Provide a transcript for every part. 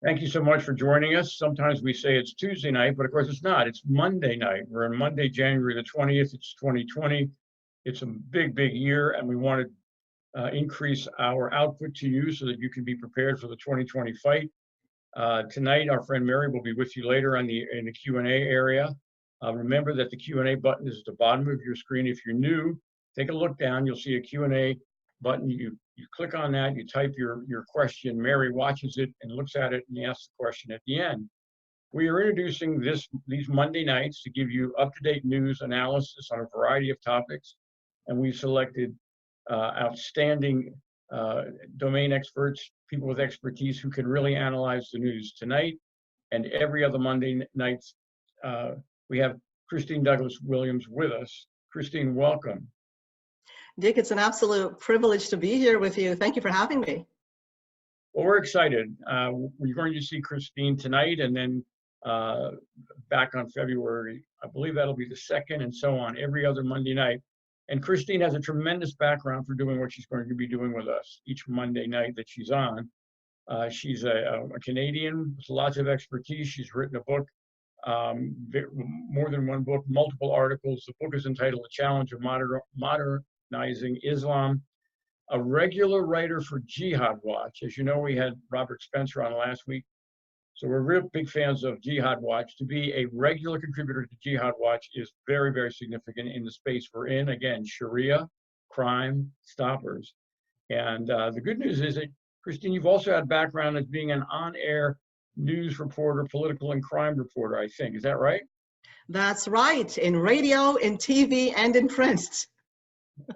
Thank you so much for joining us. Sometimes we say it's Tuesday night, but of course it's not. It's Monday night. We're on Monday, January the 20th. It's 2020. It's a big, big year, and we want to increase our output to you so that you can be prepared for the 2020 fight. Tonight, our friend Mary will be with you later in the Q&A area. Remember that the Q&A button is at the bottom of your screen. If you're new, take a look down. You'll see a Q&A button. You click on that, you type your question. Mary watches it and looks at it and asks the question at the end. We are introducing these Monday nights to give you up-to-date news analysis on a variety of topics. And we've selected outstanding domain experts, people with expertise who can really analyze the news. Tonight and every other Monday nights, we have Christine Douglas Williams with us. Christine, welcome. Dick, it's an absolute privilege to be here with you. Thank you for having me. Well, we're excited. We're going to see Christine tonight and then back on February. I believe that'll be the 2nd and so on, every other Monday night. And Christine has a tremendous background for doing what she's going to be doing with us each Monday night that she's on. She's a Canadian with lots of expertise. She's written a book, more than one book, multiple articles. The book is entitled The Challenge of Modernizing Islam. A regular writer for Jihad Watch. As you know, we had Robert Spencer on last week. So we're real big fans of Jihad Watch. To be a regular contributor to Jihad Watch is very, very significant in the space we're in. Again, Sharia, crime, stoppers. And the good news is that, Christine, you've also had background as being an on-air news reporter, political and crime reporter, I think. Is that right? That's right. In radio, in TV, and in print.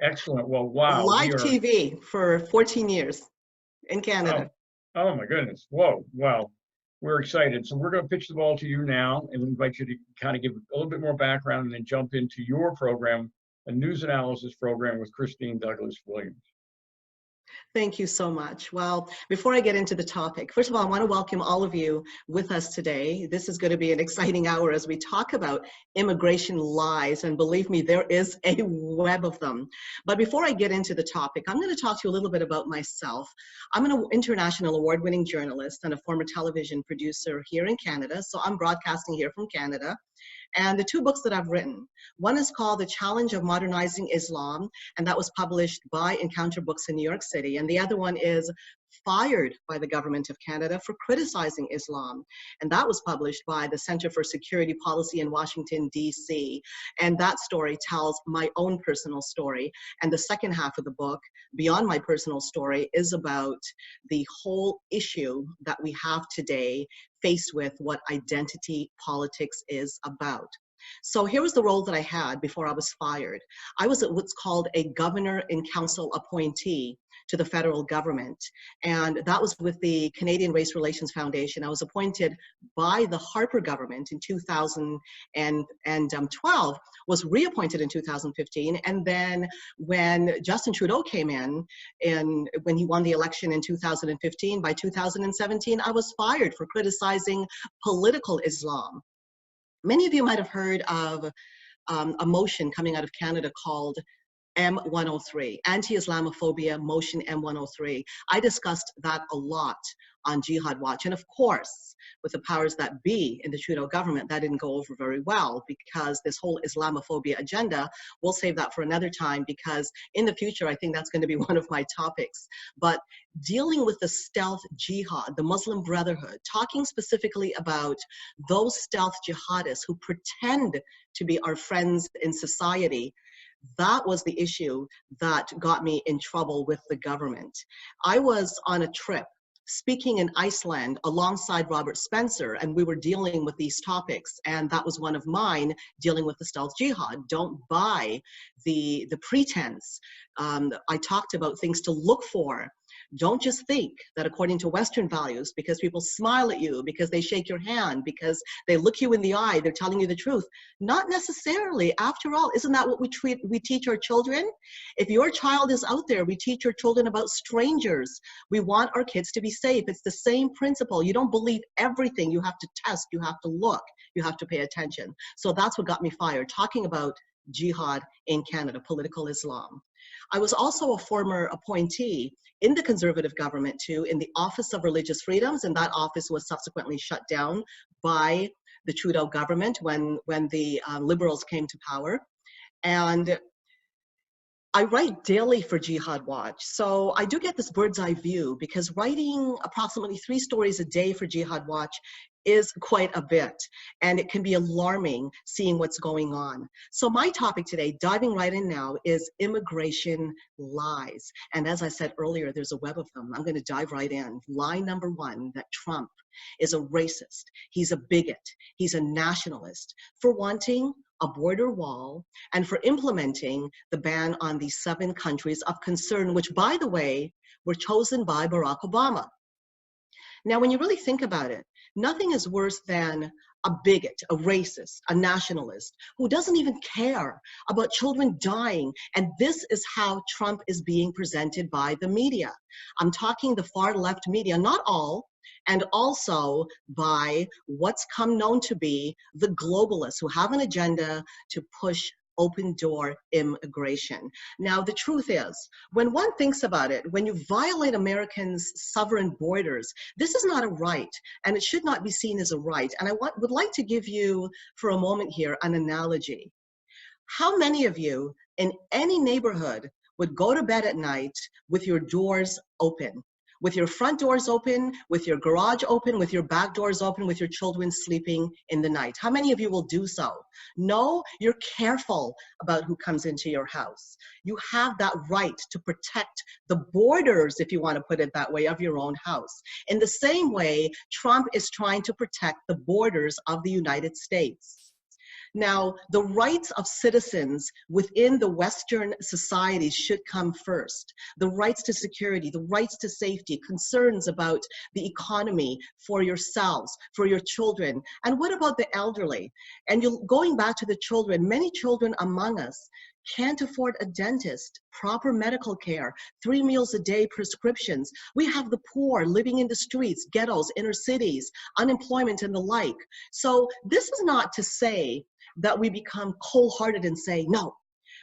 Excellent. Well, wow. Live TV for 14 years in Canada. Oh my goodness. Whoa. Well, we're excited. So we're going to pitch the ball to you now and invite you to kind of give a little bit more background and then jump into your program, a news analysis program with Christine Douglas Williams. Thank you so much. Well, before I get into the topic, first of all, I want to welcome all of you with us today. This is going to be an exciting hour as we talk about immigration lies, and believe me, there is a web of them. But before I get into the topic, I'm going to talk to you a little bit about myself. I'm an international award-winning journalist and a former television producer here in Canada, so I'm broadcasting here from Canada. And the two books that I've written, one is called The Challenge of Modernizing Islam, and that was published by Encounter Books in New York City. And the other one is Fired by the Government of Canada for Criticizing Islam. And that was published by the Center for Security Policy in Washington, D.C. And that story tells my own personal story. And the second half of the book, beyond my personal story, is about the whole issue that we have today faced with what identity politics is about. So here was the role that I had before I was fired. I was what's called a governor in council appointee to the federal government. And that was with the Canadian Race Relations Foundation. I was appointed by the Harper government in 2012, was reappointed in 2015. And then when Justin Trudeau came in, and when he won the election in 2015, by 2017, I was fired for criticizing political Islam. Many of you might have heard of a motion coming out of Canada called M103, Anti-Islamophobia Motion M103. I discussed that a lot on Jihad Watch. And of course, with the powers that be in the Trudeau government, that didn't go over very well, because this whole Islamophobia agenda, we'll save that for another time, because in the future, I think that's going to be one of my topics. But dealing with the stealth jihad, the Muslim Brotherhood, talking specifically about those stealth jihadists who pretend to be our friends in society, that was the issue that got me in trouble with the government. I was on a trip speaking in Iceland alongside Robert Spencer, and we were dealing with these topics, and that was one of mine, dealing with the stealth jihad. Don't buy the pretense. I talked about things to look for. Don't just think that according to Western values, because people smile at you, because they shake your hand, because they look you in the eye, they're telling you the truth. Not necessarily. After all, isn't that what we teach our children? If your child is out there, we teach our children about strangers. We want our kids to be safe. It's the same principle. You don't believe everything. You have to test. You have to look. You have to pay attention. So that's what got me fired, talking about jihad in Canada, political Islam. I was also a former appointee in the conservative government too, in the Office of Religious Freedoms, and that office was subsequently shut down by the Trudeau government when the Liberals came to power. And I write daily for Jihad Watch, so I do get this bird's eye view, because writing approximately 3 stories a day for Jihad Watch is quite a bit, and it can be alarming seeing what's going on. So my topic today, diving right in now, is immigration lies. And as I said earlier, there's a web of them. I'm going to dive right in. Lie number 1, that Trump is a racist, he's a bigot, he's a nationalist, for wanting a border wall and for implementing the ban on the 7 countries of concern, which, by the way, were chosen by Barack Obama. Now, when you really think about it, nothing is worse than a bigot, a racist, a nationalist who doesn't even care about children dying. And this is how Trump is being presented by the media. I'm talking the far left media, not all, and also by what's come known to be the globalists who have an agenda to push open door immigration. Now, the truth is, when one thinks about it, when you violate Americans' sovereign borders, this is not a right, and it should not be seen as a right. And I would like to give you, for a moment here, an analogy. How many of you in any neighborhood would go to bed at night with your doors open? With your front doors open, with your garage open, with your back doors open, with your children sleeping in the night? How many of you will do so? No, you're careful about who comes into your house. You have that right to protect the borders, if you want to put it that way, of your own house. In the same way, Trump is trying to protect the borders of the United States. Now, the rights of citizens within the Western societies should come first. The rights to security, the rights to safety, concerns about the economy for yourselves, for your children. And what about the elderly? And going back to the children, many children among us can't afford a dentist, proper medical care, 3 meals a day prescriptions. We have the poor living in the streets, ghettos, inner cities, unemployment and the like. So this is not to say that we become cold-hearted and say, no,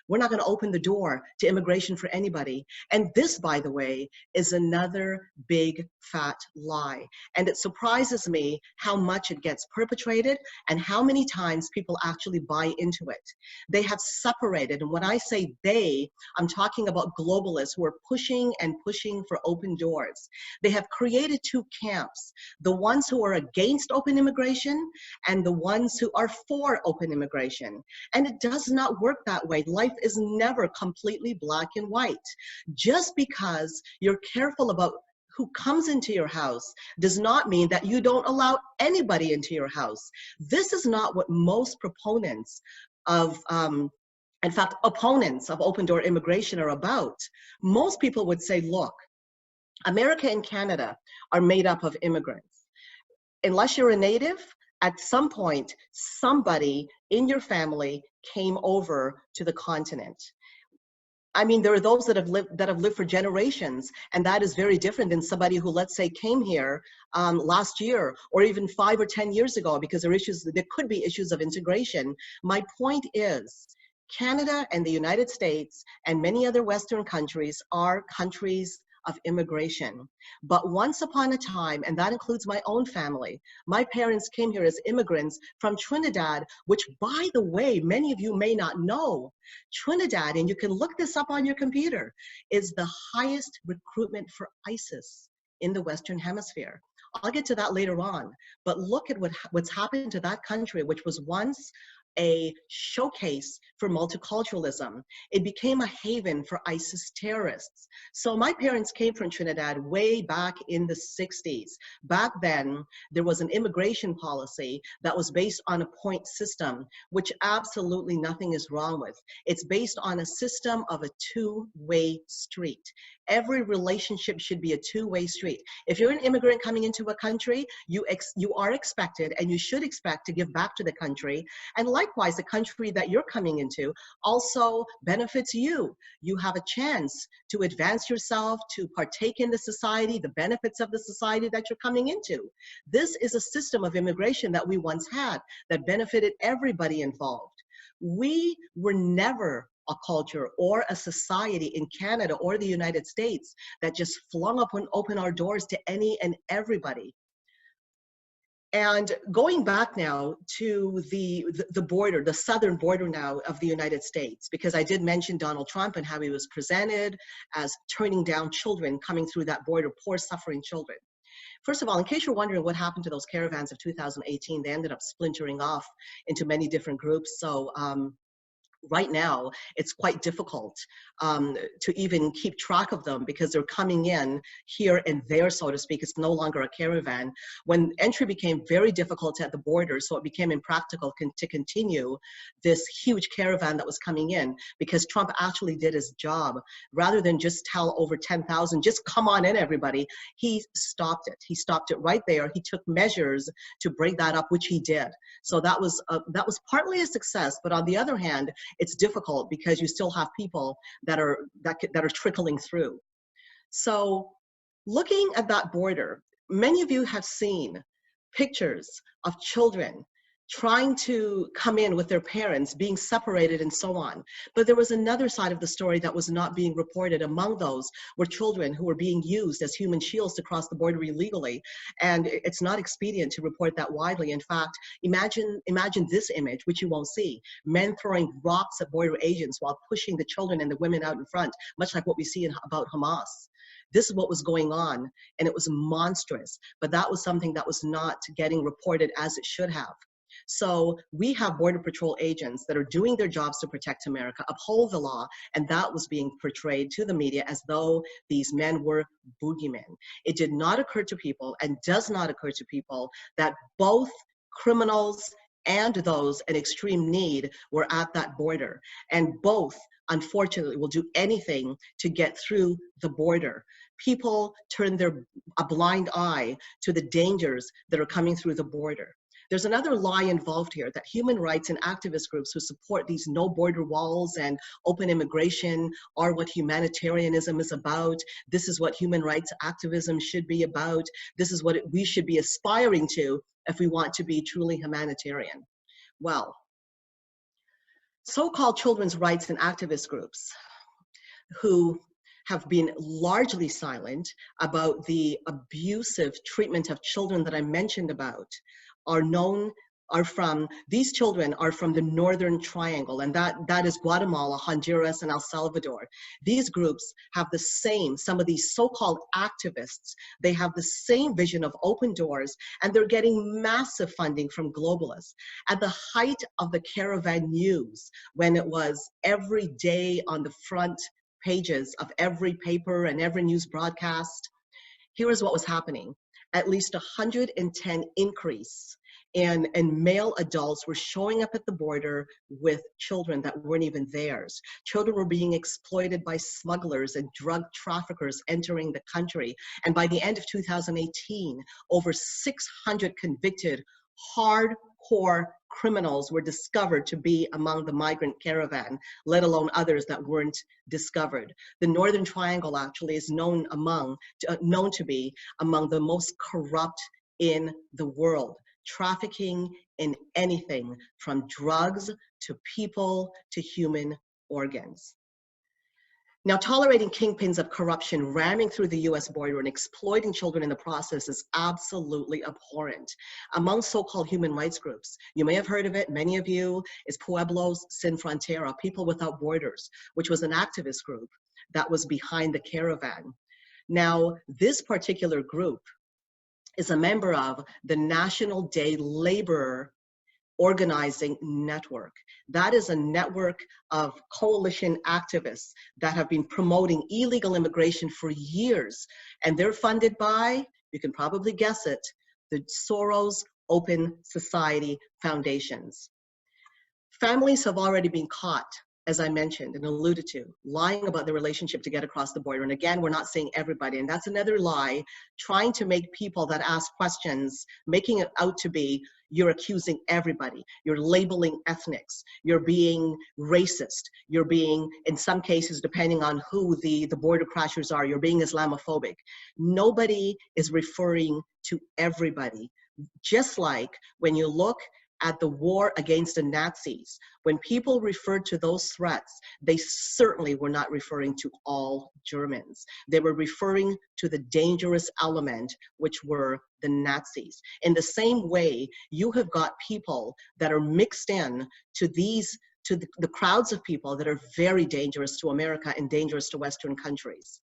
we're not going to open the door to immigration for anybody. And this, by the way, is another big fat lie. And it surprises me how much it gets perpetrated and how many times people actually buy into it. They have separated, and when I say they, I'm talking about globalists who are pushing and pushing for open doors. They have created 2 camps, the ones who are against open immigration and the ones who are for open immigration. And it does not work that way. Life is never completely black and white. Just because you're careful about who comes into your house does not mean that you don't allow anybody into your house. This is not what most proponents of, in fact, opponents of open door immigration are about. Most people would say, look, America and Canada are made up of immigrants. Unless you're a native, at some point, somebody in your family came over to the continent. I mean, there are those that have lived for generations, and that is very different than somebody who, let's say, came here last year or even 5 or 10 years ago, because there could be issues of integration. My point is, Canada and the United States and many other Western countries are countries of immigration. But once upon a time, and that includes my own family, my parents came here as immigrants from Trinidad, which, by the way, many of you may not know. Trinidad, and you can look this up on your computer, is the highest recruitment for ISIS in the Western Hemisphere. I'll get to that later on, but look at what's happened to that country, which was once a showcase for multiculturalism. It became a haven for ISIS terrorists. So my parents came from Trinidad way back in the 60s. Back then, there was an immigration policy that was based on a point system, which absolutely nothing is wrong with. It's based on a system of a 2-way street. Every relationship should be a 2-way street. If you're an immigrant coming into a country, you are expected, and you should expect, to give back to the country. And likewise, the country that you're coming into also benefits you. You have a chance to advance yourself, to partake in the society, the benefits of the society that you're coming into. This is a system of immigration that we once had that benefited everybody involved. We were never a culture or a society in Canada or the United States that just flung open our doors to any and everybody. And going back now to the border, the southern border now of the United States, because I did mention Donald Trump and how he was presented as turning down children coming through that border, poor suffering children. First of all, in case you're wondering what happened to those caravans of 2018, they ended up splintering off into many different groups. So right now, it's quite difficult to even keep track of them because they're coming in here and there, so to speak. It's no longer a caravan. When entry became very difficult at the border, so it became impractical to continue this huge caravan that was coming in, because Trump actually did his job. Rather than just tell over 10,000, just come on in, everybody, he stopped it. He stopped it right there. He took measures to break that up, which he did. So that was partly a success, but on the other hand, it's difficult because you still have people that are trickling through. So looking at that border, many of you have seen pictures of children trying to come in with their parents, being separated and so on. But there was another side of the story that was not being reported. Among those were children who were being used as human shields to cross the border illegally. And it's not expedient to report that widely. In fact, imagine this image, which you won't see: men throwing rocks at border agents while pushing the children and the women out in front, much like what we see about Hamas. This is what was going on, and it was monstrous. But that was something that was not getting reported as it should have. So we have Border Patrol agents that are doing their jobs to protect America, uphold the law, and that was being portrayed to the media as though these men were boogeymen. It did not occur to people, and does not occur to people, that both criminals and those in extreme need were at that border. And both, unfortunately, will do anything to get through the border. People turn a blind eye to the dangers that are coming through the border. There's another lie involved here, that human rights and activist groups who support these no border walls and open immigration are what humanitarianism is about. This is what human rights activism should be about. This is what we should be aspiring to if we want to be truly humanitarian. Well, so-called children's rights and activist groups who have been largely silent about the abusive treatment of children that I mentioned about these children are from the Northern Triangle, and that is Guatemala, Honduras, and El Salvador. These groups have the same, some of these so-called activists, they have the same vision of open doors, and they're getting massive funding from globalists. At the height of the caravan news, when it was every day on the front pages of every paper and every news broadcast, here is what was happening. At least 110 increase in male adults were showing up at the border with children that weren't even theirs. Children were being exploited by smugglers and drug traffickers entering the country. And by the end of 2018, over 600 convicted hardcore criminals were discovered to be among the migrant caravan, let alone others that weren't discovered. The Northern Triangle actually is known to be among the most corrupt in the world, trafficking in anything from drugs to people to human organs. Now, tolerating kingpins of corruption ramming through the US border and exploiting children in the process is absolutely abhorrent. Among so-called human rights groups, you may have heard of it, many of you, is Pueblos Sin Frontera, People Without Borders, which was an activist group that was behind the caravan. Now, this particular group is a member of the National Day Laborer Organizing Network. That is a network of coalition activists that have been promoting illegal immigration for years. And they're funded by, you can probably guess it, the Soros Open Society Foundations. Families have already been caught, as I mentioned and alluded to, lying about the relationship to get across the border. And again, we're not saying everybody, and that's another lie, trying to make people that ask questions, making it out to be, you're accusing everybody, you're labeling ethnics, you're being racist, you're being, in some cases, depending on who the border crashers are, you're being Islamophobic. Nobody is referring to everybody. Just like when you look at the war against the Nazis, when people referred to those threats, they certainly were not referring to all Germans. They were referring to the dangerous element, which were the Nazis. In the same way, you have got people that are mixed in to the crowds of people that are very dangerous to America and dangerous to Western countries.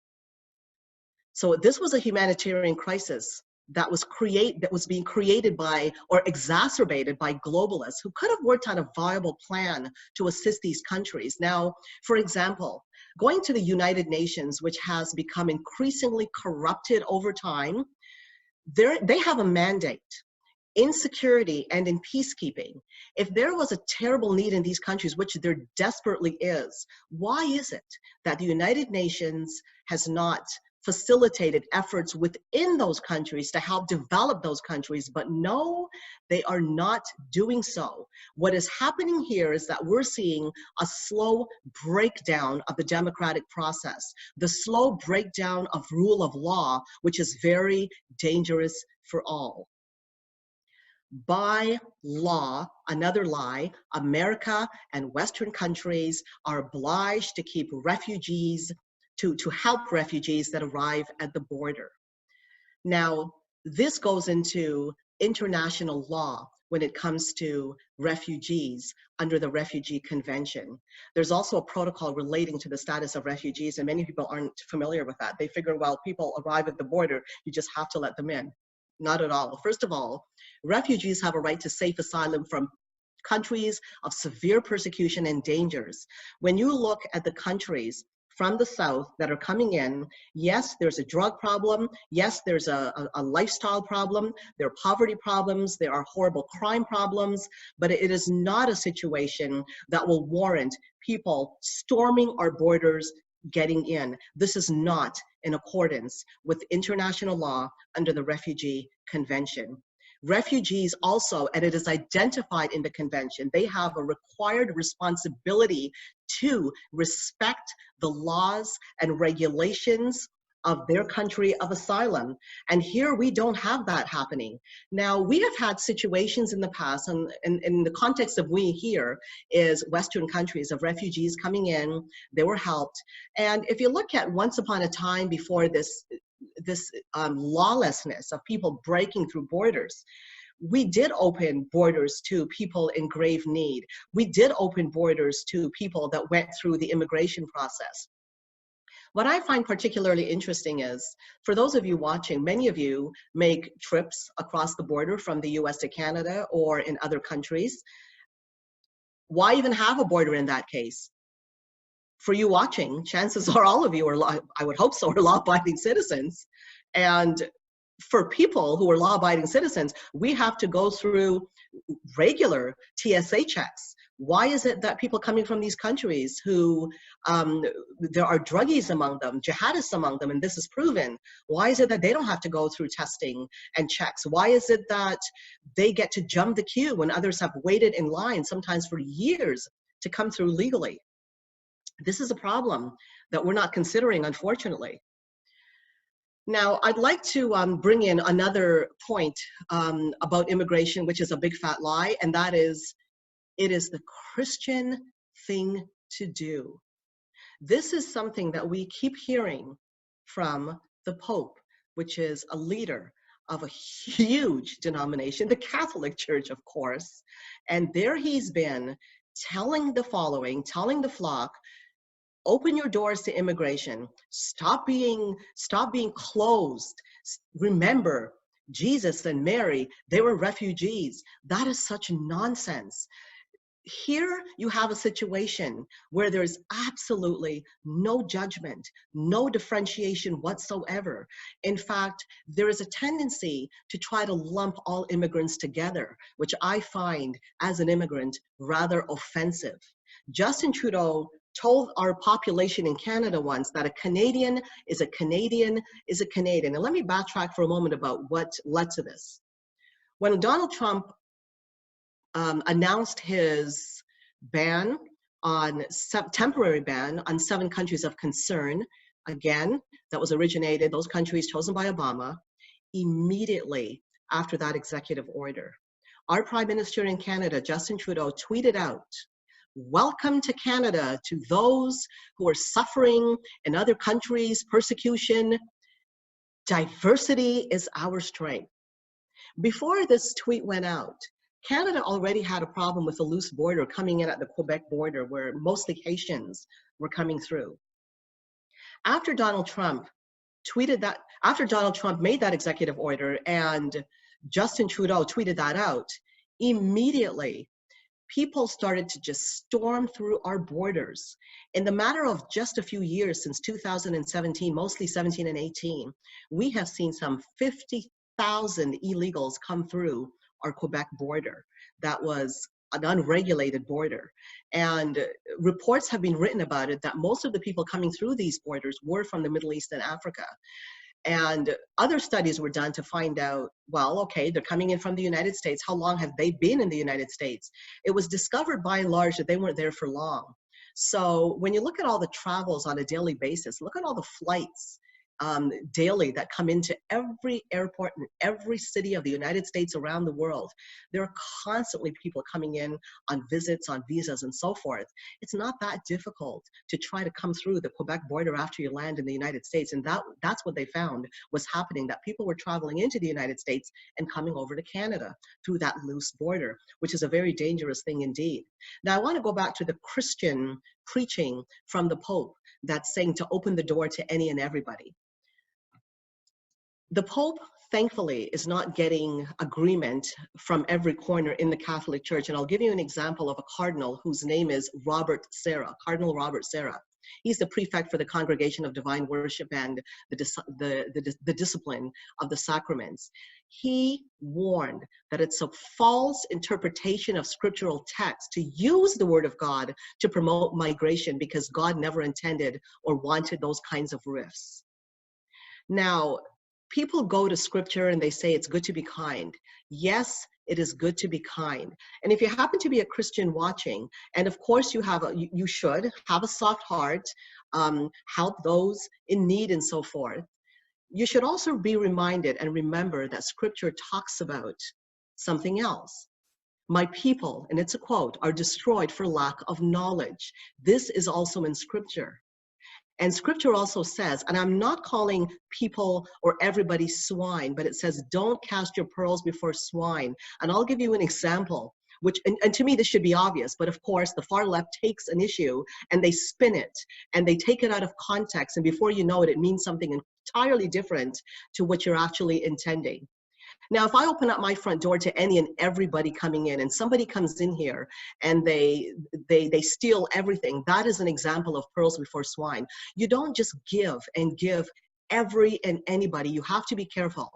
So this was a humanitarian crisis that was being created by or exacerbated by globalists who could have worked on a viable plan to assist these countries. Now, for example, going to the United Nations, which has become increasingly corrupted over time, they have a mandate in security and in peacekeeping. If there was a terrible need in these countries, which there desperately is, why is it that the United Nations has not facilitated efforts within those countries to help develop those countries? But no, they are not doing so. What is happening here is that we're seeing a slow breakdown of the democratic process, the slow breakdown of rule of law, which is very dangerous for all. By law, another lie, America and Western countries are obliged to keep refugees, to help refugees that arrive at the border. Now, this goes into international law when it comes to refugees under the Refugee Convention. There's also a protocol relating to the status of refugees, and many people aren't familiar with that. They figure, well, people arrive at the border, you just have to let them in. Not at all. First of all, refugees have a right to safe asylum from countries of severe persecution and dangers. When you look at the countries from the South that are coming in, yes, there's a drug problem. Yes, there's a lifestyle problem. There are poverty problems. There are horrible crime problems. But it is not a situation that will warrant people storming our borders, getting in. This is not in accordance with international law under the Refugee Convention. Refugees also, and it is identified in the convention, they have a required responsibility to respect the laws and regulations of their country of asylum. And here we don't have that happening. Now, we have had situations in the past, and in the context of we here is Western countries, of refugees coming in, they were helped. And if you look at once upon a time before this lawlessness of people breaking through borders, we did open borders to people in grave need. We did open borders to people that went through the immigration process. What I find particularly interesting is, for those of you watching, many of you make trips across the border from the US to Canada or in other countries. Why even have a border in that case? For you watching, chances are all of you are, I would hope so, are law-abiding citizens. And for people who are law-abiding citizens, we have to go through regular TSA checks. Why is it that people coming from these countries who, there are druggies among them, jihadists among them, and this is proven, why is it that they don't have to go through testing and checks? Why is it that they get to jump the queue when others have waited in line, sometimes for years, to come through legally? This is a problem that we're not considering, unfortunately. Now, I'd like to bring in another point about immigration, which is a big fat lie, and that is, it is the Christian thing to do. This is something that we keep hearing from the Pope, which is a leader of a huge denomination, the Catholic Church, of course. And there he's been telling the following, telling the flock, open your doors to immigration. Stop being closed. Remember, Jesus and Mary, they were refugees. That is such nonsense. Here you have a situation where there's absolutely no judgment, no differentiation whatsoever. In fact, there is a tendency to try to lump all immigrants together, which I find, as an immigrant, rather offensive. Justin Trudeau told our population in Canada once that a Canadian is a Canadian is a Canadian. And let me backtrack for a moment about what led to this. When Donald Trump announced his ban on temporary ban on 7 countries of concern, again, that was originated, those countries chosen by Obama, immediately after that executive order, our Prime Minister in Canada, Justin Trudeau, tweeted out, "Welcome to Canada to those who are suffering in other countries, persecution. Diversity is our strength." Before this tweet went out, Canada already had a problem with a loose border coming in at the Quebec border where mostly Haitians were coming through. After Donald Trump after Donald Trump made that executive order and Justin Trudeau tweeted that out, immediately people started to just storm through our borders. In the matter of just a few years, since 2017, mostly 17 and 18, we have seen some 50,000 illegals come through our Quebec border. That was an unregulated border. And reports have been written about it that most of the people coming through these borders were from the Middle East and Africa. And other studies were done to find out, well, okay, they're coming in from the United States. How long have they been in the United States? It was discovered by and large that they weren't there for long. So when you look at all the travels on a daily basis, look at all the flights daily that come into every airport in every city of the United States around the world. There are constantly people coming in on visits, on visas, and so forth. It's not that difficult to try to come through the Quebec border after you land in the United States. And that's what they found was happening, that people were traveling into the United States and coming over to Canada through that loose border, which is a very dangerous thing indeed. Now, I want to go back to the Christian preaching from the Pope that's saying to open the door to any and everybody. The Pope, thankfully, is not getting agreement from every corner in the Catholic Church. And I'll give you an example of a cardinal whose name is Robert Serra, Cardinal Robert Serra. He's the prefect for the Congregation of Divine Worship and the discipline of the sacraments. He warned that it's a false interpretation of scriptural text to use the word of God to promote migration because God never intended or wanted those kinds of rifts. Now, people go to scripture and they say it's good to be kind. Yes, it is good to be kind. And if you happen to be a Christian watching, and of course you should have a soft heart, help those in need and so forth, you should also be reminded and remember that scripture talks about something else. My people, and it's a quote, are destroyed for lack of knowledge. This is also in scripture. And scripture also says, and I'm not calling people or everybody swine, but it says, don't cast your pearls before swine. And I'll give you an example, which, and to me, this should be obvious, but of course, the far left takes an issue and they spin it and they take it out of context. And before you know it, it means something entirely different to what you're actually intending. Now, if I open up my front door to any and everybody coming in and somebody comes in here and they steal everything, that is an example of pearls before swine. You don't just give and give every and anybody. You have to be careful.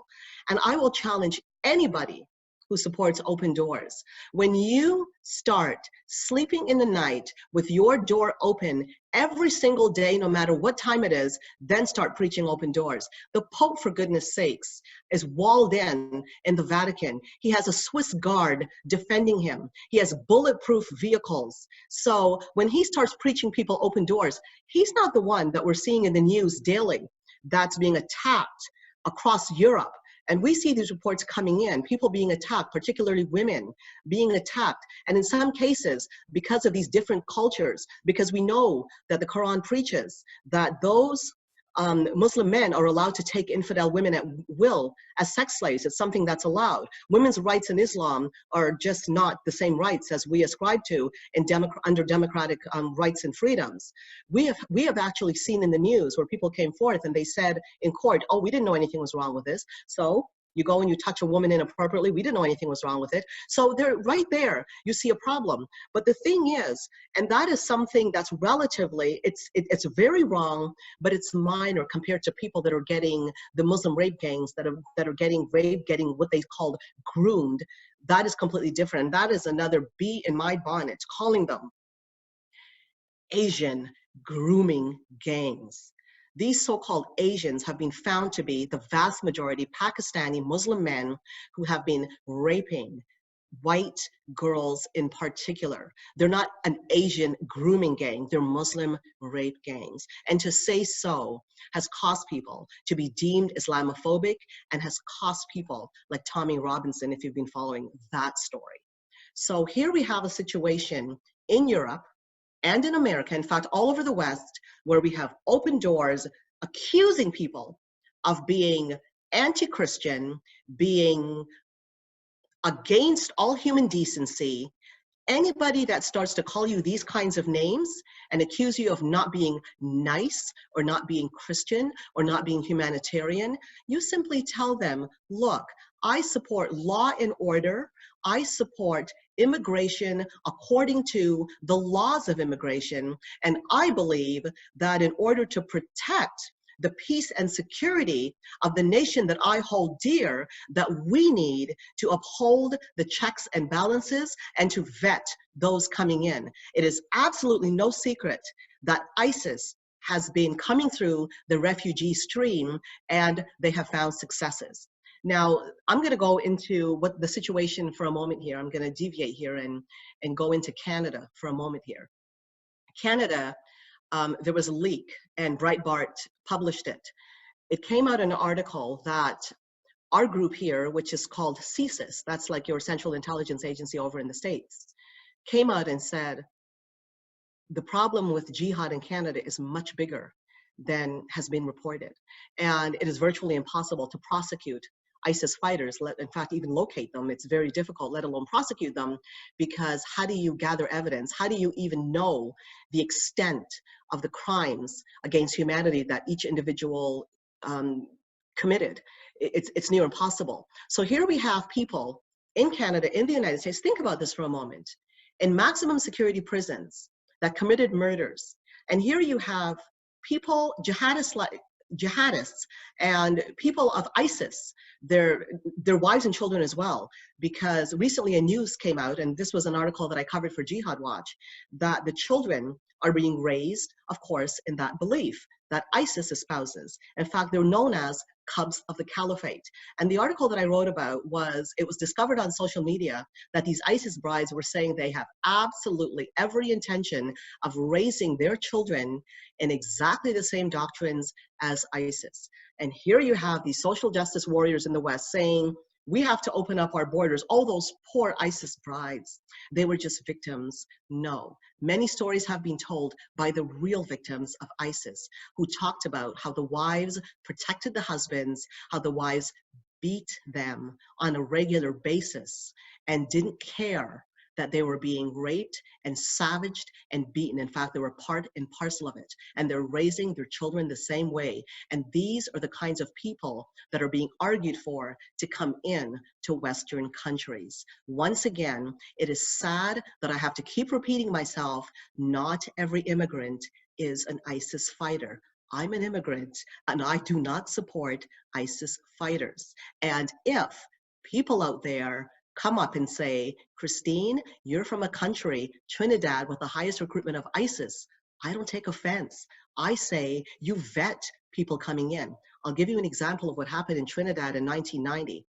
And I will challenge anybody who supports open doors. When you start sleeping in the night with your door open every single day, no matter what time it is, then start preaching open doors. The Pope, for goodness sakes, is walled in the Vatican. He has a Swiss guard defending him. He has bulletproof vehicles. So when he starts preaching people open doors, he's not the one that we're seeing in the news daily that's being attacked across Europe. And we see these reports coming in, people being attacked, particularly women being attacked. And in some cases, because of these different cultures, because we know that the Quran preaches that those Muslim men are allowed to take infidel women at will as sex slaves. It's something that's allowed. Women's rights in Islam are just not the same rights as we ascribe to in under democratic rights and freedoms. We have actually seen in the news where people came forth and they said in court, oh, we didn't know anything was wrong with this. So you go and you touch a woman inappropriately. We didn't know anything was wrong with it. So they're right there. You see a problem. But the thing is, and that is something that's relatively, it's very wrong, but it's minor compared to people that are getting the Muslim rape gangs that are getting raped, getting what they called groomed. That is completely different. And that is another bee in my bonnet, calling them Asian grooming gangs. These so-called Asians have been found to be the vast majority Pakistani Muslim men who have been raping, white girls in particular. They're not an Asian grooming gang, they're Muslim rape gangs. And to say so has caused people to be deemed Islamophobic and has cost people like Tommy Robinson, if you've been following that story. So here we have a situation in Europe and in America, in fact, all over the West, where we have open doors accusing people of being anti-Christian, being against all human decency. Anybody that starts to call you these kinds of names and accuse you of not being nice or not being Christian or not being humanitarian, you simply tell them, look, I support law and order. I support immigration according to the laws of immigration. And I believe that in order to protect the peace and security of the nation that I hold dear, that we need to uphold the checks and balances and to vet those coming in. It is absolutely no secret that ISIS has been coming through the refugee stream and they have found successes. Now, I'm going to go into what the situation for a moment here. I'm going to deviate here and go into Canada for a moment here. Canada, there was a leak and Breitbart published it. It came out in an article that our group here, which is called CSIS, that's like your Central Intelligence Agency over in the States, came out and said, the problem with jihad in Canada is much bigger than has been reported. And it is virtually impossible to prosecute ISIS fighters, in fact, even locate them. It's very difficult, let alone prosecute them, because how do you gather evidence? How do you even know the extent of the crimes against humanity that each individual committed? It's near impossible. So here we have people in Canada, in the United States, think about this for a moment, in maximum security prisons that committed murders. And here you have people, jihadists and people of ISIS, their wives and children as well, because recently a news came out, and this was an article that I covered for Jihad Watch, that the children are being raised, of course, in that belief that ISIS espouses. In fact, they're known as cubs of the caliphate. And the article that I wrote about was, it was discovered on social media that these ISIS brides were saying they have absolutely every intention of raising their children in exactly the same doctrines as ISIS. And here you have these social justice warriors in the West saying, we have to open up our borders. Oh, those poor ISIS brides, they were just victims. No, many stories have been told by the real victims of ISIS, who talked about how the wives protected the husbands, how the wives beat them on a regular basis and didn't care that they were being raped and savaged and beaten. In fact, they were part and parcel of it. And they're raising their children the same way. And these are the kinds of people that are being argued for to come in to Western countries. Once again, it is sad that I have to keep repeating myself, not every immigrant is an ISIS fighter. I'm an immigrant and I do not support ISIS fighters. And if people out there come up and say, Christine, you're from a country, Trinidad, with the highest recruitment of ISIS, I don't take offense. I say you vet people coming in. I'll give you an example of what happened in Trinidad in 1990.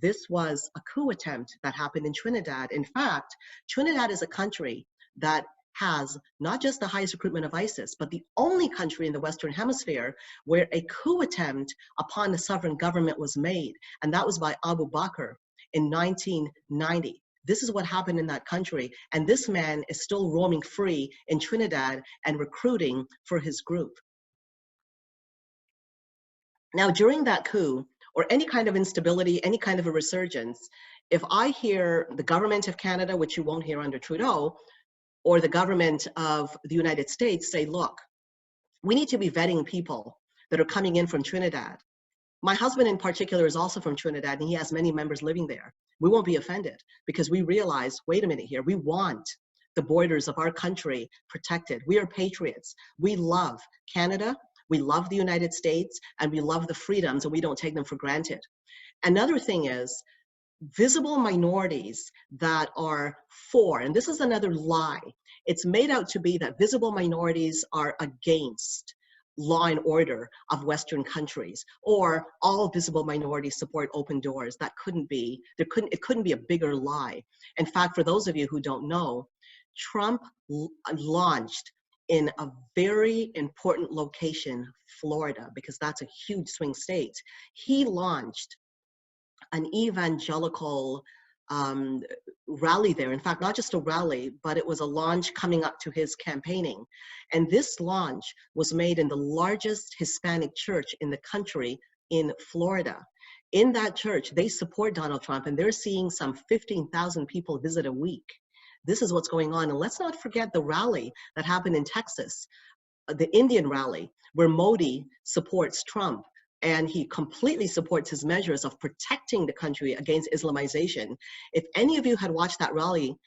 This was a coup attempt that happened in Trinidad. In fact, Trinidad is a country that has not just the highest recruitment of ISIS, but the only country in the Western Hemisphere where a coup attempt upon the sovereign government was made, and that was by Abu Bakr in 1990. This is what happened in that country, and this man is still roaming free in Trinidad and recruiting for his group. Now, during that coup, or any kind of instability, any kind of a resurgence, if I hear the government of Canada, which you won't hear under Trudeau, or the government of the United States say, look, we need to be vetting people that are coming in from Trinidad. My husband in particular is also from Trinidad and he has many members living there. We won't be offended because we realize, wait a minute here, we want the borders of our country protected. We are patriots. We love Canada, we love the United States, and we love the freedoms and we don't take them for granted. Another thing is, visible minorities that are for, and this is another lie, it's made out to be that visible minorities are against law and order of Western countries, or all visible minorities support open doors. That couldn't be, it couldn't be a bigger lie. In fact, for those of you who don't know, Trump launched in a very important location, Florida, because that's a huge swing state. He launched an evangelical rally there. In fact, not just a rally, but it was a launch coming up to his campaigning. And this launch was made in the largest Hispanic church in the country in Florida. In that church, they support Donald Trump, and they're seeing some 15,000 people visit a week. This is what's going on. And let's not forget the rally that happened in Texas, the Indian rally, where Modi supports Trump. And he completely supports his measures of protecting the country against Islamization. If any of you had watched that rally,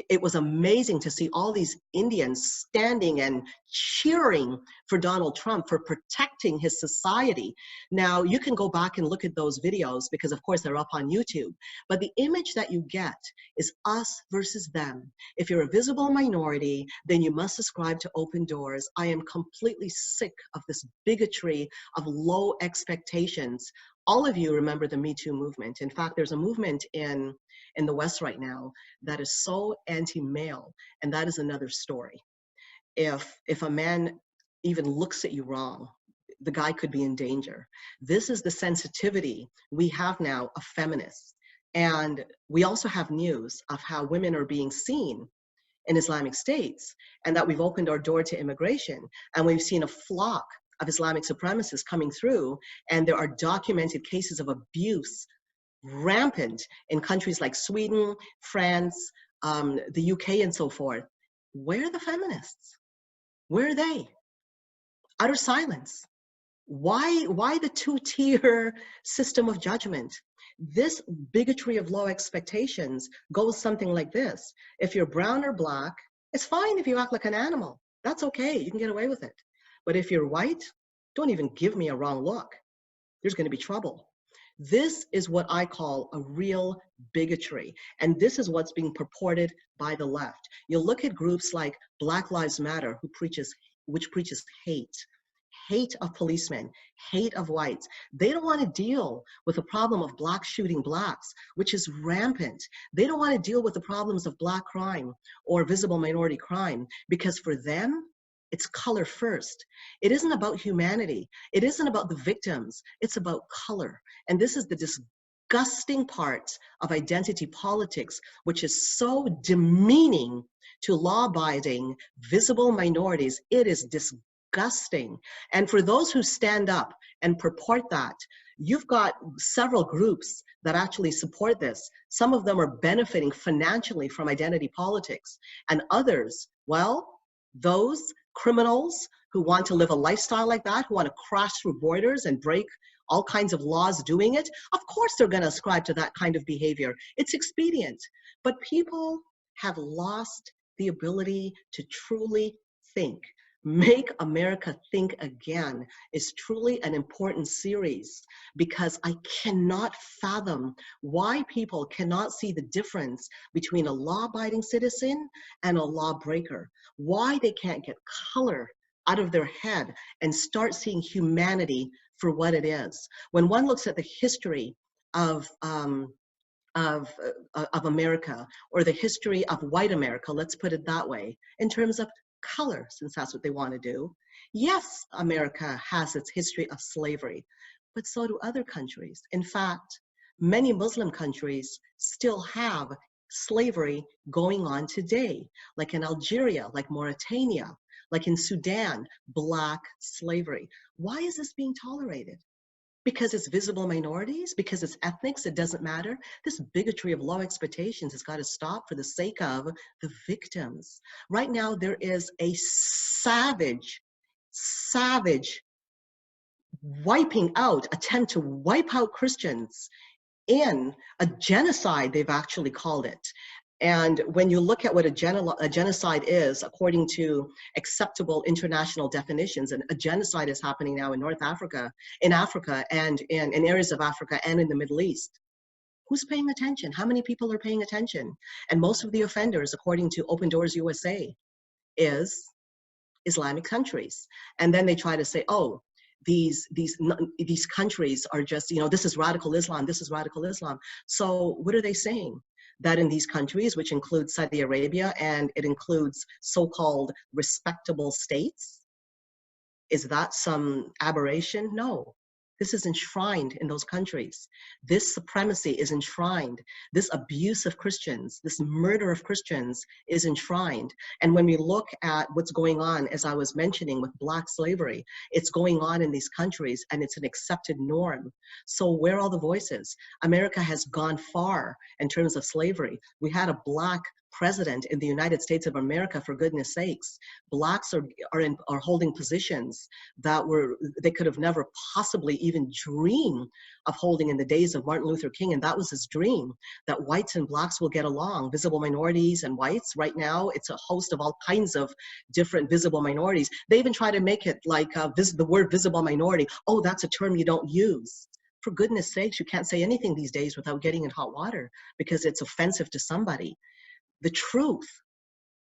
it was amazing to see all these Indians standing and cheering for Donald Trump for protecting his society. Now, you can go back and look at those videos because, of course, they're up on YouTube. But the image that you get is us versus them. If you're a visible minority, then you must subscribe to Open Doors. I am completely sick of this bigotry of low expectations. All of you remember the Me Too movement. In fact, there's a movement in the West right now that is so anti-male, and that is another story. If a man even looks at you wrong, the guy could be in danger. This is the sensitivity we have now of feminists. And we also have news of how women are being seen in Islamic states, and that we've opened our door to immigration, and we've seen a flock of Islamic supremacists coming through, and there are documented cases of abuse rampant in countries like Sweden, France, the UK, and so forth. Where are the feminists? Where are they? Utter silence. Why the two-tier system of judgment? This bigotry of low expectations goes something like this. If you're brown or black, it's fine if you act like an animal. That's okay, you can get away with it. But if you're white, don't even give me a wrong look. There's going to be trouble. This is what I call a real bigotry. And this is what's being purported by the left. You look at groups like Black Lives Matter, which preaches hate of policemen, hate of whites. They don't want to deal with the problem of blacks shooting blacks, which is rampant. They don't want to deal with the problems of black crime or visible minority crime, because for them, it's color first. It isn't about humanity. It isn't about the victims. It's about color. And this is the disgusting part of identity politics, which is so demeaning to law-abiding, visible minorities. It is disgusting. And for those who stand up and purport that, you've got several groups that actually support this. Some of them are benefiting financially from identity politics, and others, well, those criminals who want to live a lifestyle like that, who want to crash through borders and break all kinds of laws doing it, of course they're going to ascribe to that kind of behavior. It's expedient. But people have lost the ability to truly think. Make America Think Again is truly an important series, because I cannot fathom why people cannot see the difference between a law-abiding citizen and a lawbreaker. Why they can't get color out of their head and start seeing humanity for what it is. When one looks at the history of America, or the history of white America, let's put it that way, in terms of color, since that's what they want to do. Yes, America has its history of slavery, but so do other countries. In fact, many Muslim countries still have slavery going on today, like in Algeria, like Mauritania, like in Sudan, black slavery. Why is this being tolerated? Because it's visible minorities? Because it's ethnics? It doesn't matter? This bigotry of low expectations has got to stop for the sake of the victims. Right now, there is a savage wiping out, attempt to wipe out Christians in a genocide, they've actually called it. And when you look at what a genocide is, according to acceptable international definitions, and a genocide is happening now in North Africa, in Africa, and in areas of Africa and in the Middle East. Who's paying attention? How many people are paying attention? And most of the offenders, according to Open Doors USA, is Islamic countries. And then they try to say, oh, these countries are just, this is radical Islam, this is radical Islam. So what are they saying? That in these countries, which includes Saudi Arabia, and it includes so-called respectable states, is that some aberration? No. This is enshrined in those countries. This supremacy is enshrined. This abuse of Christians, this murder of Christians is enshrined. And when we look at what's going on, as I was mentioning with Black slavery, it's going on in these countries and it's an accepted norm. So where are the voices? America has gone far in terms of slavery. We had a Black president in the United States of America, for goodness sakes. Blacks are holding positions that they could have never possibly even dream of holding in the days of Martin Luther King, and that was his dream, that whites and Blacks will get along, visible minorities and whites. Right now, it's a host of all kinds of different visible minorities. They even try to make it like the word visible minority. Oh, that's a term you don't use. For goodness sakes, you can't say anything these days without getting in hot water because it's offensive to somebody. The truth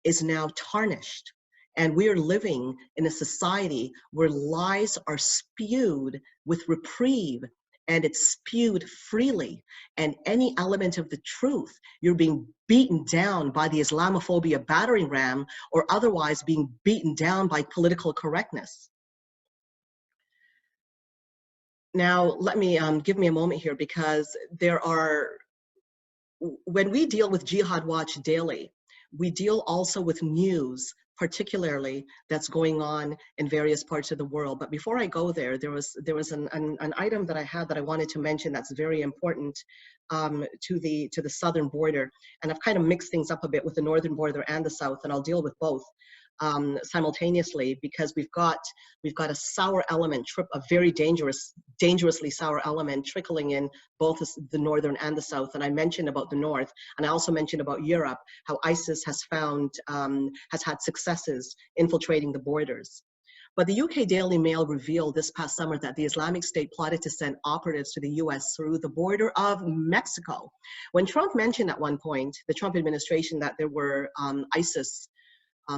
is now tarnished, and we are living in a society where lies are spewed with reprieve, and it's spewed freely, and any element of the truth, you're being beaten down by the Islamophobia battering ram, or otherwise being beaten down by political correctness. Now, let me give me a moment here, because when we deal with Jihad Watch daily, we deal also with news, particularly that's going on in various parts of the world. But before I go there, there was an item that I had that I wanted to mention that's very important to the southern border. And I've kind of mixed things up a bit with the northern border and the south, and I'll deal with both simultaneously, because we've got a sour element, a very dangerously sour element trickling in both the northern and the south. And I mentioned about the north, and I also mentioned about Europe, how ISIS has had successes infiltrating the borders. But the UK Daily Mail revealed this past summer that the Islamic State plotted to send operatives to the US through the border of Mexico. When Trump mentioned at one point, the Trump administration, that there were ISIS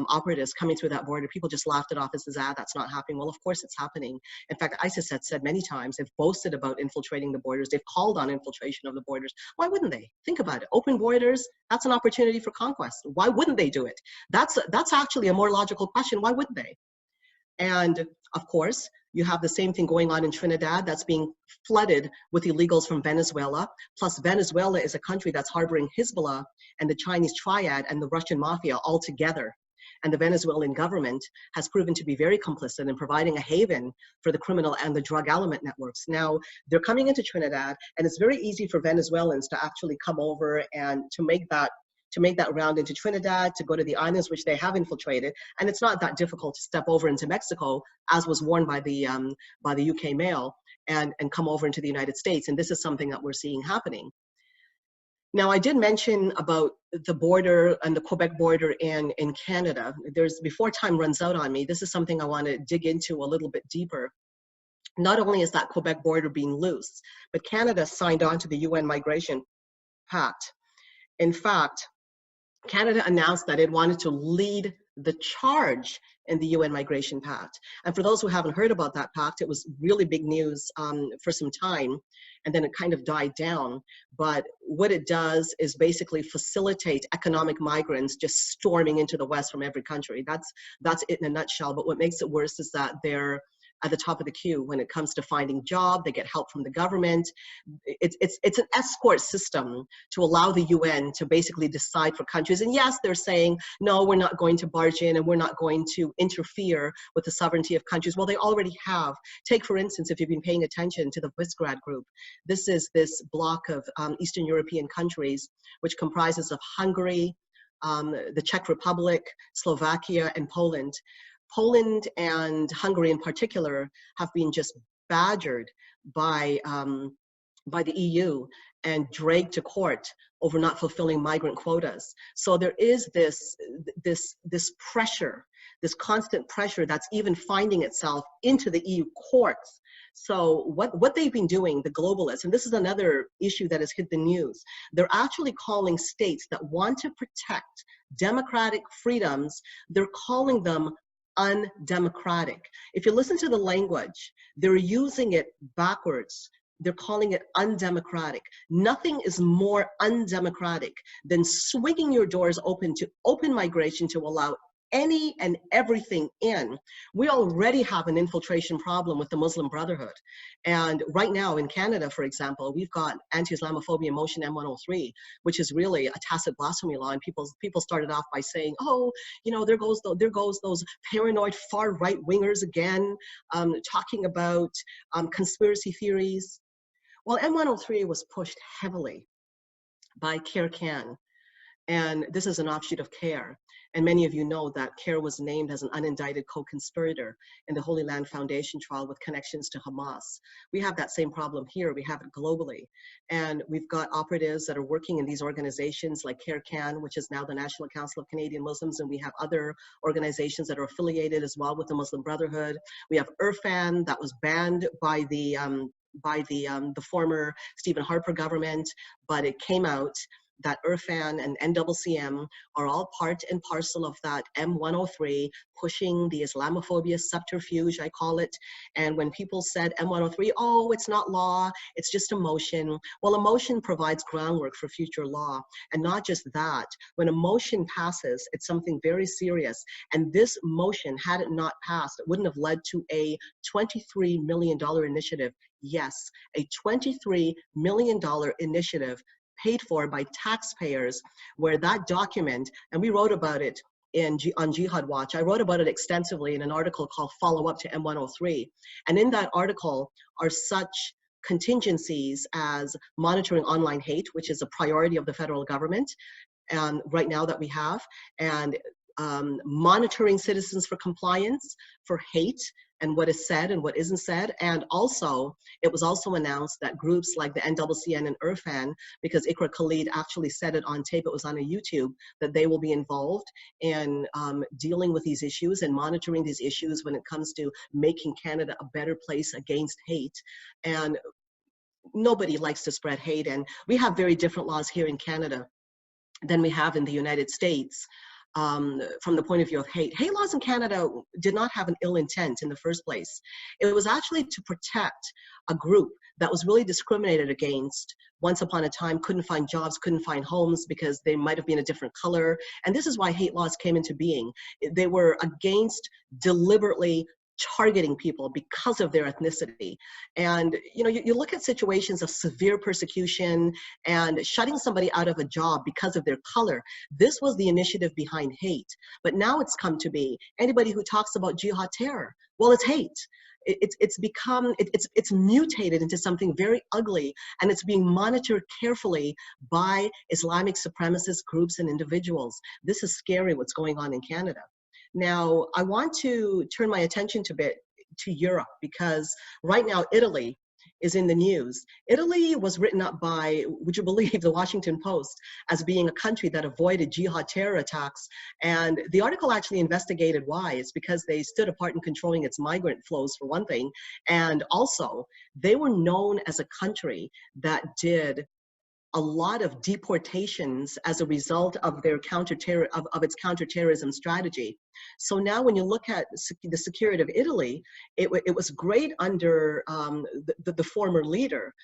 operatives coming through that border, people just laughed it off as, that's not happening. Well, of course it's happening. In fact, ISIS has said many times, they've boasted about infiltrating the borders. They've called on infiltration of the borders. Why wouldn't they? Think about it. Open borders, that's an opportunity for conquest. Why wouldn't they do it? That's actually a more logical question. Why wouldn't they? And of course, you have the same thing going on in Trinidad that's being flooded with illegals from Venezuela. Plus, Venezuela is a country that's harboring Hezbollah and the Chinese triad and the Russian mafia all together. And the Venezuelan government has proven to be very complicit in providing a haven for the criminal and the drug element networks. Now, they're coming into Trinidad, and it's very easy for Venezuelans to actually come over and to make that round into Trinidad, to go to the islands which they have infiltrated. And it's not that difficult to step over into Mexico, as was warned by the UK Mail, and come over into the United States. And this is something that we're seeing happening. Now, I did mention about the border and the Quebec border in Canada. Before time runs out on me, this is something I want to dig into a little bit deeper. Not only is that Quebec border being loose, but Canada signed on to the UN Migration Pact. In fact, Canada announced that it wanted to lead the charge in the UN Migration Pact. And for those who haven't heard about that pact, it was really big news for some time, and then it kind of died down. But what it does is basically facilitate economic migrants just storming into the West from every country. That's it in a nutshell. But what makes it worse is that they're at the top of the queue when it comes to finding job. They get help from the government. It's an escort system to allow the UN to basically decide for countries. And yes, they're saying, no, we're not going to barge in and we're not going to interfere with the sovereignty of countries. Well, they already have. Take, for instance, if you've been paying attention to the Visegrad group, this is this block of Eastern European countries, which comprises of Hungary, the Czech Republic, Slovakia, and Poland. Poland and Hungary in particular have been just badgered by the EU and dragged to court over not fulfilling migrant quotas. So there is this pressure, this constant pressure that's even finding itself into the EU courts. So what they've been doing, the globalists, and this is another issue that has hit the news, they're actually calling states that want to protect democratic freedoms, they're calling them undemocratic. If you listen to the language, they're using it backwards. They're calling it undemocratic. Nothing is more undemocratic than swinging your doors open to open migration to allow any and everything in. We already have an infiltration problem with the Muslim Brotherhood. And right now in Canada, for example, we've got anti-Islamophobia motion M103, which is really a tacit blasphemy law. And people started off by saying, oh, you know, there goes those paranoid far right wingers again, talking about conspiracy theories. Well, M103 was pushed heavily by CARE-CAN, and this is an offshoot of CARE. And many of you know that CARE was named as an unindicted co-conspirator in the Holy Land Foundation trial with connections to Hamas. We have that same problem here. We have it globally. And we've got operatives that are working in these organizations like CARE-CAN, which is now the National Council of Canadian Muslims, and we have other organizations that are affiliated as well with the Muslim Brotherhood. We have IRFAN that was banned by the former Stephen Harper government, but it came out that IRFAN and NCCM are all part and parcel of that M103, pushing the Islamophobia subterfuge, I call it. And when people said M103, oh, it's not law, it's just a motion. Well, a motion provides groundwork for future law. And not just that, when a motion passes, it's something very serious. And this motion, had it not passed, it wouldn't have led to a $23 million initiative. Yes, a $23 million initiative paid for by taxpayers, where that document, and we wrote about it on Jihad Watch. I wrote about it extensively in an article called Follow Up to M103. And in that article are such contingencies as monitoring online hate, which is a priority of the federal government right now that we have, and monitoring citizens for compliance, for hate, and what is said and what isn't said. And also, it was also announced that groups like the NCCN and IRFAN, because Iqra Khalid actually said it on tape, it was on a YouTube, that they will be involved in dealing with these issues and monitoring these issues when it comes to making Canada a better place against hate. And nobody likes to spread hate. And we have very different laws here in Canada than we have in the United States. From the point of view of hate. Hate laws in Canada did not have an ill intent in the first place. It was actually to protect a group that was really discriminated against once upon a time, couldn't find jobs, couldn't find homes because they might have been a different color. And this is why hate laws came into being. They were against deliberately targeting people because of their ethnicity. And you know, you look at situations of severe persecution and shutting somebody out of a job because of their color. This was the initiative behind hate. But now it's come to be anybody who talks about jihad terror, well, it's hate. It's mutated into something very ugly, and it's being monitored carefully by Islamic supremacist groups and individuals. This is scary what's going on in Canada. Now, I want to turn my attention to Europe, because right now Italy is in the news. Italy was written up by, would you believe, the Washington Post as being a country that avoided jihad terror attacks. And the article actually investigated why. It's because they stood apart in controlling its migrant flows, for one thing. And also, they were known as a country that did a lot of deportations as a result of their its counterterrorism strategy. So now when you look at the security of Italy, it was great under the former leader,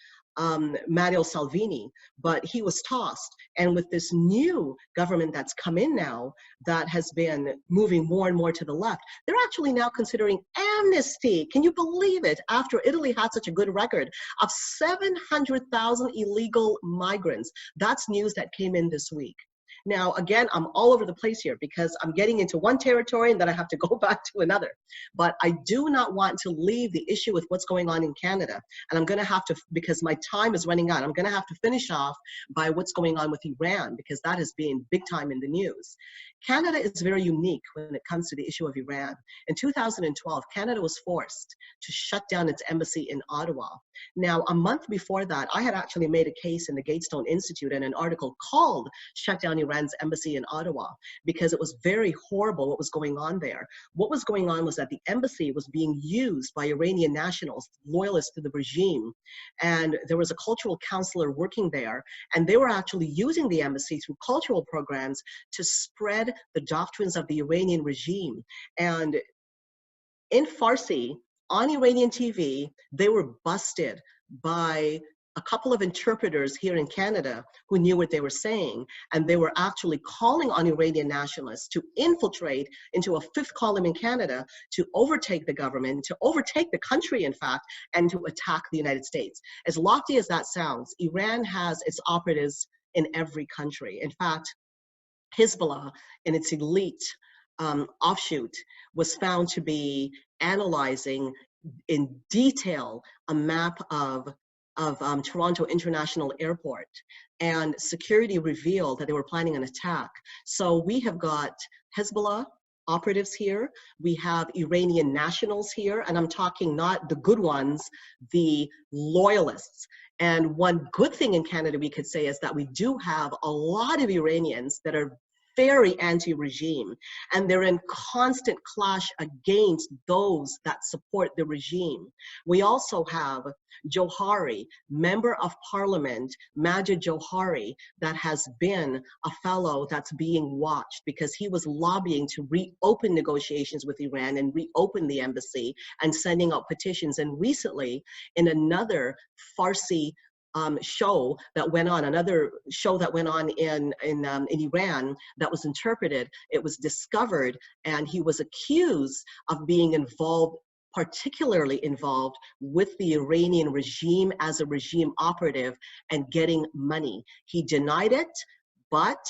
Matteo Salvini, but he was tossed. And with this new government that's come in now, that has been moving more and more to the left, they're actually now considering amnesty. Can you believe it? After Italy had such a good record of 700,000 illegal migrants. That's news that came in this week. Now, again, I'm all over the place here because I'm getting into one territory and then I have to go back to another. But I do not want to leave the issue with what's going on in Canada. And I'm going to have to, because my time is running out, I'm going to have to finish off by what's going on with Iran, because that has been big time in the news. Canada is very unique when it comes to the issue of Iran. In 2012, Canada was forced to shut down its embassy in Ottawa. Now, a month before that, I had actually made a case in the Gatestone Institute in an article called Shut Down Iran's Embassy in Ottawa, because it was very horrible what was going on there. What was going on was that the embassy was being used by Iranian nationals, loyalists to the regime. And there was a cultural counselor working there, and they were actually using the embassy through cultural programs to spread the doctrines of the Iranian regime. And in Farsi, on Iranian TV, they were busted by a couple of interpreters here in Canada who knew what they were saying. And they were actually calling on Iranian nationalists to infiltrate into a fifth column in Canada to overtake the government, to overtake the country, in fact, and to attack the United States. As lofty as that sounds, Iran has its operatives in every country. In fact, Hezbollah, in its elite offshoot, was found to be analyzing in detail a map of Toronto International Airport, and security revealed that they were planning an attack. So we have got Hezbollah operatives here, we have Iranian nationals here, and I'm talking not the good ones, the loyalists. And one good thing in Canada we could say is that we do have a lot of Iranians that are very anti-regime, and they're in constant clash against those that support the regime. We also have Johari, member of parliament, Majid Johari, that has been a fellow that's being watched because he was lobbying to reopen negotiations with Iran and reopen the embassy and sending out petitions. And recently, in another Farsi show that went on, another show that went on in Iran that was interpreted, it was discovered, and he was accused of being involved, particularly involved with the Iranian regime as a regime operative and getting money. He denied it, but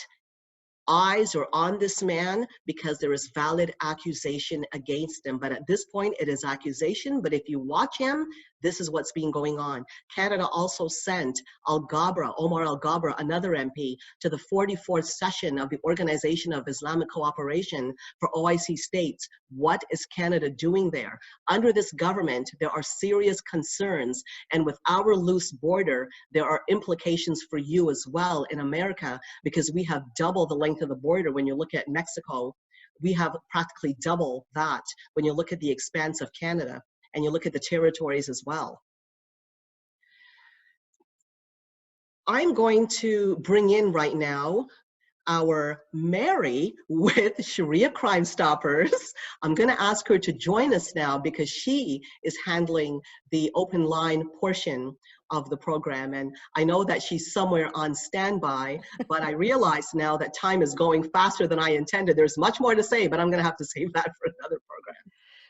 eyes are on this man because there is valid accusation against him. But at this point, it is accusation. But if you watch him, this is what's been going on. Canada also sent Omar Al-Ghabra, another MP, to the 44th session of the Organization of Islamic Cooperation for OIC states. What is Canada doing there? Under this government, there are serious concerns. And with our loose border, there are implications for you as well in America, because we have double the length of the border. When you look at Mexico, we have practically double that when you look at the expanse of Canada and you look at the territories as well. I'm going to bring in right now our Mary with Sharia Crime Stoppers. I'm going to ask her to join us now because she is handling the open line portion of the program. And I know that she's somewhere on standby, but I realize now that time is going faster than I intended. There's much more to say, but I'm going to have to save that for another program.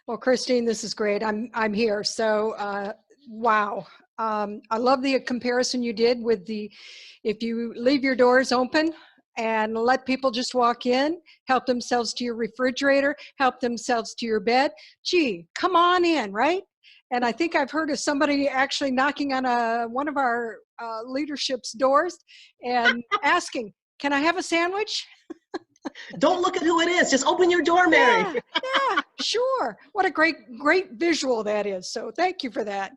Well, Christine, this is great. I'm here. So, wow. I love the comparison you did with if you leave your doors open and let people just walk in, help themselves to your refrigerator, help themselves to your bed. Gee, come on in, right? And I think I've heard of somebody actually knocking on one of our leadership's doors and asking, "Can I have a sandwich?" Don't look at who it is. Just open your door, Mary. Yeah, sure. What a great visual that is. So thank you for that.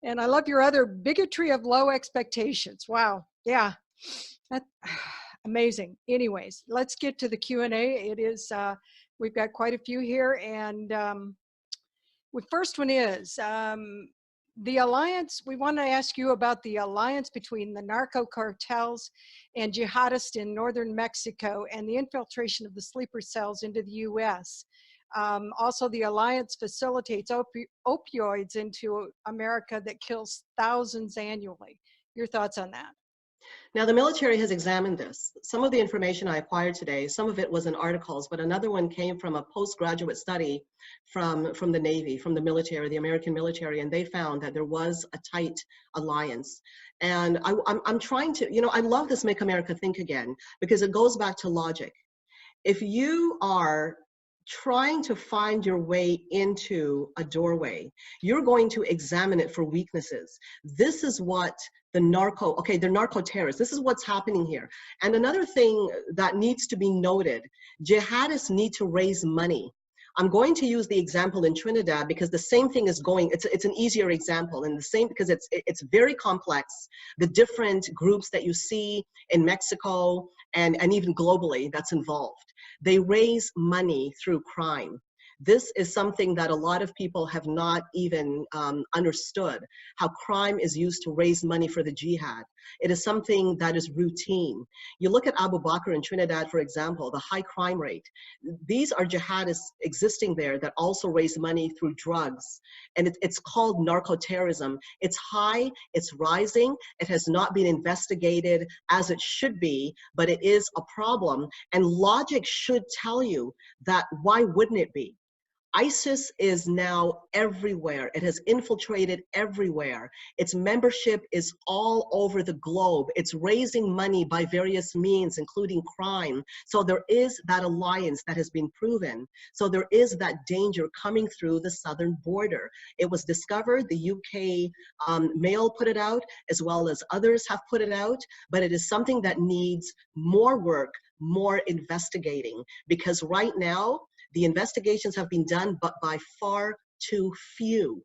And I love your other bigotry of low expectations. Wow. Yeah. Amazing. Anyways, let's get to the Q&A. It is, we've got quite a few here. And the first one is, the alliance, we want to ask you about the alliance between the narco cartels and jihadists in northern Mexico and the infiltration of the sleeper cells into the US. Also, the alliance facilitates opioids into America that kills thousands annually. Your thoughts on that? Now, the military has examined this. Some of the information I acquired today, some of it was in articles, but another one came from a postgraduate study from the Navy, from the military, the American military, and they found that there was a tight alliance. And I'm trying to, I love this Make America Think Again, because it goes back to logic. If you are trying to find your way into a doorway, you're going to examine it for weaknesses. This is what they're narco terrorists. This is what's happening here. And another thing that needs to be noted, jihadists need to raise money. I'm going to use the example in Trinidad because the same thing is going, it's an easier example, and the same because it's very complex. The different groups that you see in Mexico and even globally that's involved. They raise money through crime. This is something that a lot of people have not even understood, how crime is used to raise money for the jihad. It is something that is routine. You look at Abu Bakr in Trinidad, for example, the high crime rate. These are jihadists existing there that also raise money through drugs. And it's called narco-terrorism. It's high, it's rising. It has not been investigated as it should be, but it is a problem. And logic should tell you that why wouldn't it be? ISIS is now everywhere. It has infiltrated everywhere. Its membership is all over the globe. It's raising money by various means, including crime. So there is that alliance that has been proven. So there is that danger coming through the southern border. It was discovered, the UK Mail put it out, as well as others have put it out, but it is something that needs more work, more investigating, because right now, the investigations have been done, but by far too few.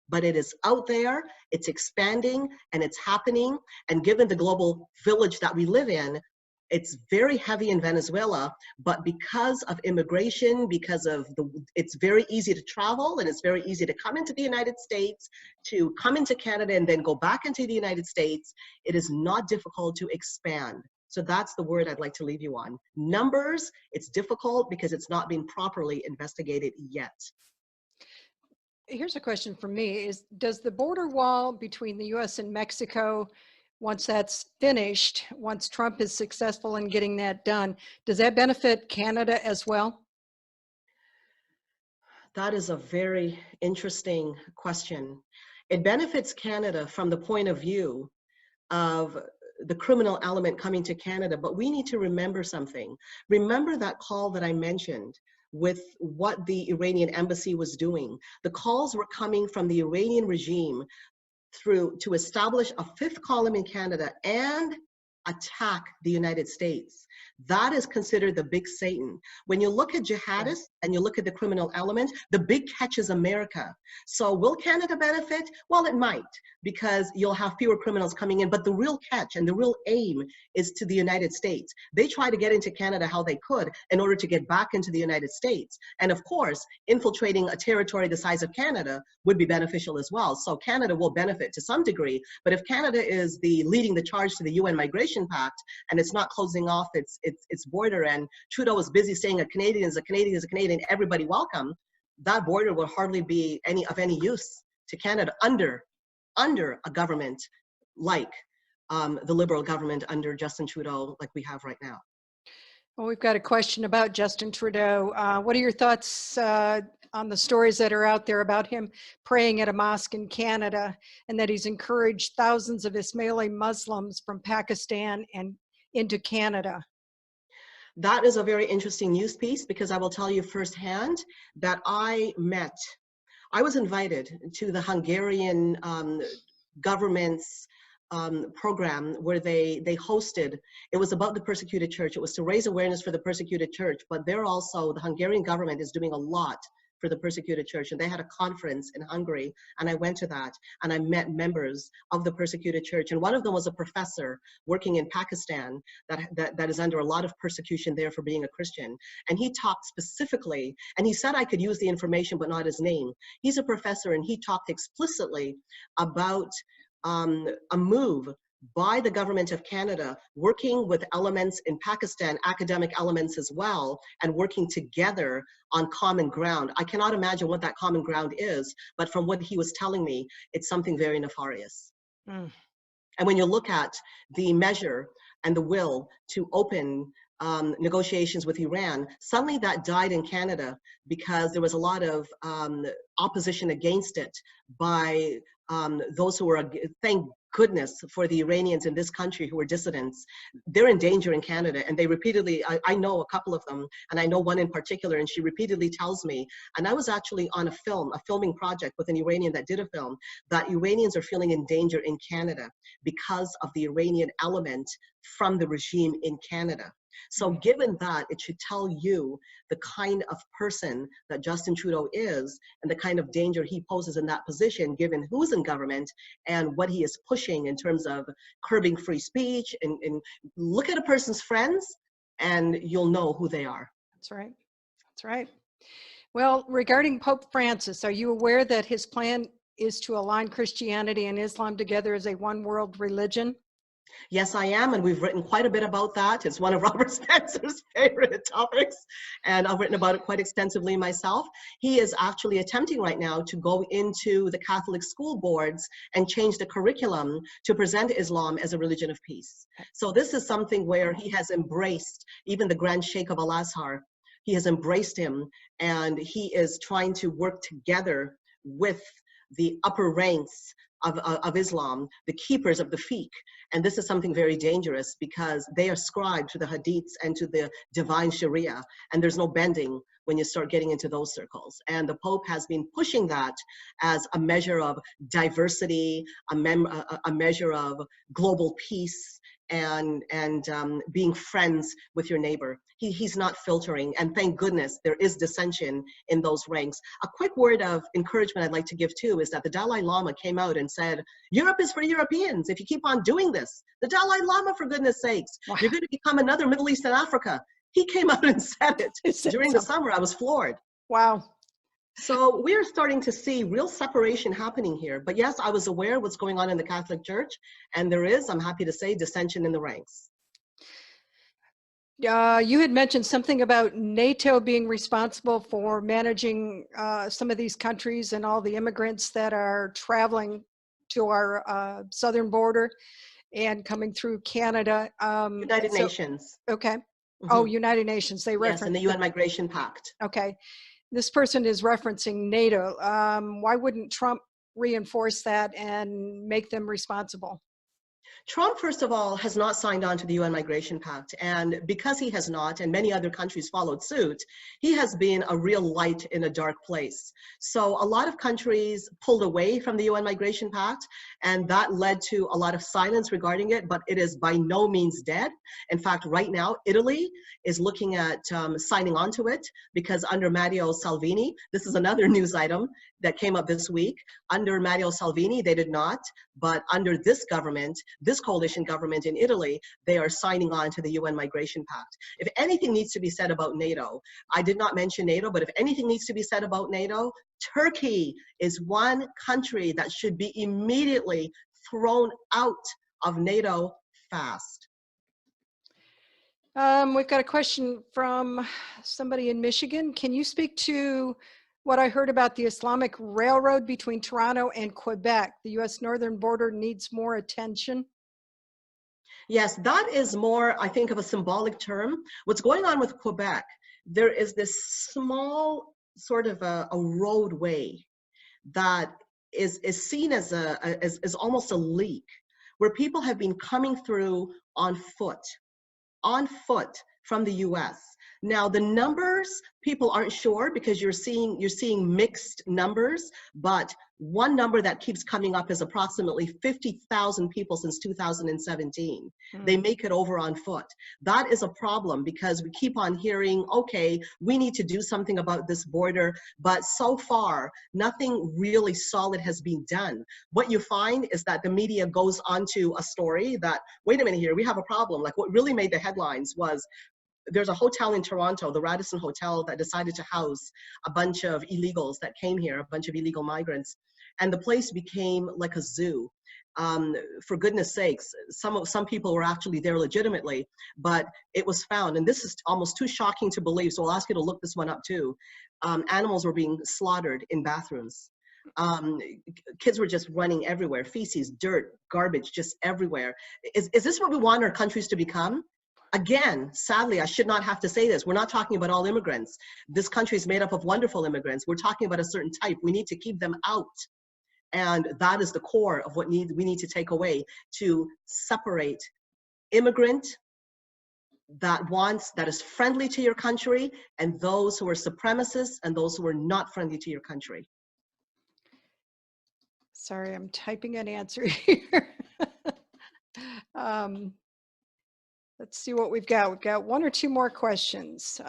But it is out there, it's expanding, and it's happening. And given the global village that we live in, it's very heavy in Venezuela, but because of immigration, it's very easy to travel, and it's very easy to come into the United States, to come into Canada, and then go back into the United States. It is not difficult to expand. So that's the word I'd like to leave you on. Numbers, it's difficult because it's not been properly investigated yet. Here's a question from me: does the border wall between the US and Mexico, once that's finished, once Trump is successful in getting that done, does that benefit Canada as well? That is a very interesting question. It benefits Canada from the point of view of the criminal element coming to Canada, but we need to remember something. Remember that call that I mentioned with what the Iranian embassy was doing. The calls were coming from the Iranian regime to establish a fifth column in Canada and attack the United States. That is considered the big Satan. When you look at jihadists and you look at the criminal element, the big catch is America. So will Canada benefit? Well, it might, because you'll have fewer criminals coming in, but the real catch and the real aim is to the United States. They try to get into Canada how they could in order to get back into the United States. And of course, infiltrating a territory the size of Canada would be beneficial as well. So Canada will benefit to some degree, but if Canada is leading the charge to the UN Migration Pact, and it's not closing off its border, and Trudeau is busy saying a Canadian is a Canadian is a Canadian, everybody welcome, that border will hardly be of any use to Canada under a government like the Liberal government under Justin Trudeau, like we have right now. Well, we've got a question about Justin Trudeau. What are your thoughts on the stories that are out there about him praying at a mosque in Canada, and that he's encouraged thousands of Ismaili Muslims from Pakistan and into Canada? That is a very interesting news piece, because I will tell you firsthand that I was invited to the Hungarian government's program where they hosted. It was about the persecuted church. It was to raise awareness for the persecuted church, but the Hungarian government is doing a lot for the persecuted church, and they had a conference in Hungary, and I went to that, and I met members of the persecuted church, and one of them was a professor working in Pakistan that is under a lot of persecution there for being a Christian, and he talked specifically, and he said I could use the information but not his name. He's a professor, and he talked explicitly about a move by the government of Canada, working with elements in Pakistan, academic elements as well, and working together on common ground. I cannot imagine what that common ground is, but from what he was telling me, it's something very nefarious. And when you look at the measure and the will to open negotiations with Iran, suddenly that died in Canada because there was a lot of opposition against it by those who were, thank goodness for the Iranians in this country who are dissidents. They're in danger in Canada, and they repeatedly, I know a couple of them, and I know one in particular, and she repeatedly tells me, and I was actually on a filming project with an Iranian that did a film, that Iranians are feeling in danger in Canada because of the Iranian element from the regime in Canada. So given that, it should tell you the kind of person that Justin Trudeau is and the kind of danger he poses in that position, given who's in government and what he is pushing in terms of curbing free speech. And look at a person's friends and you'll know who they are. That's right. That's right. Well, regarding Pope Francis, are you aware that his plan is to align Christianity and Islam together as a one world religion? Yes, I am, and we've written quite a bit about that. It's one of Robert Spencer's favorite topics, and I've written about it quite extensively myself. He is actually attempting right now to go into the Catholic school boards and change the curriculum to present Islam as a religion of peace. So this is something where he has embraced even the Grand Sheikh of Al-Azhar. He has embraced him, and he is trying to work together with the upper ranks of Islam, the keepers of the fiqh. And this is something very dangerous because they ascribe to the hadiths and to the divine Sharia, and there's no bending when you start getting into those circles. And the Pope has been pushing that as a measure of diversity, a measure of global peace, and being friends with your neighbor. He's not filtering, and thank goodness there is dissension in those ranks. A quick word of encouragement I'd like to give too is that the Dalai Lama came out and said, Europe is for Europeans. If you keep on doing this, the Dalai Lama, for goodness sakes, Wow. you're going to become another Middle East and Africa. He came out and said it. During the summer. I was floored. Wow. So we're starting to see real separation happening here. But yes, I was aware of what's going on in the Catholic Church, and there is, I'm happy to say, dissension in the ranks. You had mentioned something about NATO being responsible for managing some of these countries and all the immigrants that are traveling to our southern border and coming through Canada. United Nations. Okay. Mm-hmm. Oh, United Nations. They reference. Yes, and the UN Migration Pact. Okay. This person is referencing NATO. Why wouldn't Trump reinforce that and make them responsible? Trump, first of all, has not signed on to the UN Migration Pact. And because he has not, and many other countries followed suit, he has been a real light in a dark place. So a lot of countries pulled away from the UN Migration Pact, and that led to a lot of silence regarding it, but it is by no means dead. In fact, right now, Italy is looking at signing on to it because under Matteo Salvini, this is another news item that came up this week. Under Matteo Salvini, they did not, but under this government, this coalition government in Italy, they are signing on to the UN Migration Pact. If anything needs to be said about NATO, I did not mention NATO, but if anything needs to be said about NATO, Turkey is one country that should be immediately thrown out of NATO fast. We've got a question from somebody in Michigan. Can you speak to what I heard about the Islamic Railroad between Toronto and Quebec? The U.S. northern border needs more attention. Yes, that is more, I think, of a symbolic term. What's going on with Quebec, there is this small sort of a roadway that is seen as almost a leak, where people have been coming through on foot from the US. Now the numbers, people aren't sure because you're seeing mixed numbers, but one number that keeps coming up is approximately 50,000 people since 2017. They make it over on foot. That is a problem because we keep on hearing, okay, we need to do something about this border, but so far, nothing really solid has been done. What you find is that the media goes onto a story that, wait a minute here, we have a problem. Like what really made the headlines was there's a hotel in Toronto, the Radisson Hotel, that decided to house a bunch of illegals that came here, a bunch of illegal migrants. And the place became like a zoo. For goodness sakes, some people were actually there legitimately, but it was found, and this is almost too shocking to believe, so I'll ask you to look this one up too. Animals were being slaughtered in bathrooms. Kids were just running everywhere, feces, dirt, garbage, just everywhere. Is this what we want our countries to become? Again, sadly, I should not have to say this. We're not talking about all immigrants. This country is made up of wonderful immigrants. We're talking about a certain type. We need to keep them out. And that is the core of what we need to take away, to separate immigrant that is friendly to your country and those who are supremacists and those who are not friendly to your country. Sorry, I'm typing an answer here. Let's see what we've got. We've got one or two more questions.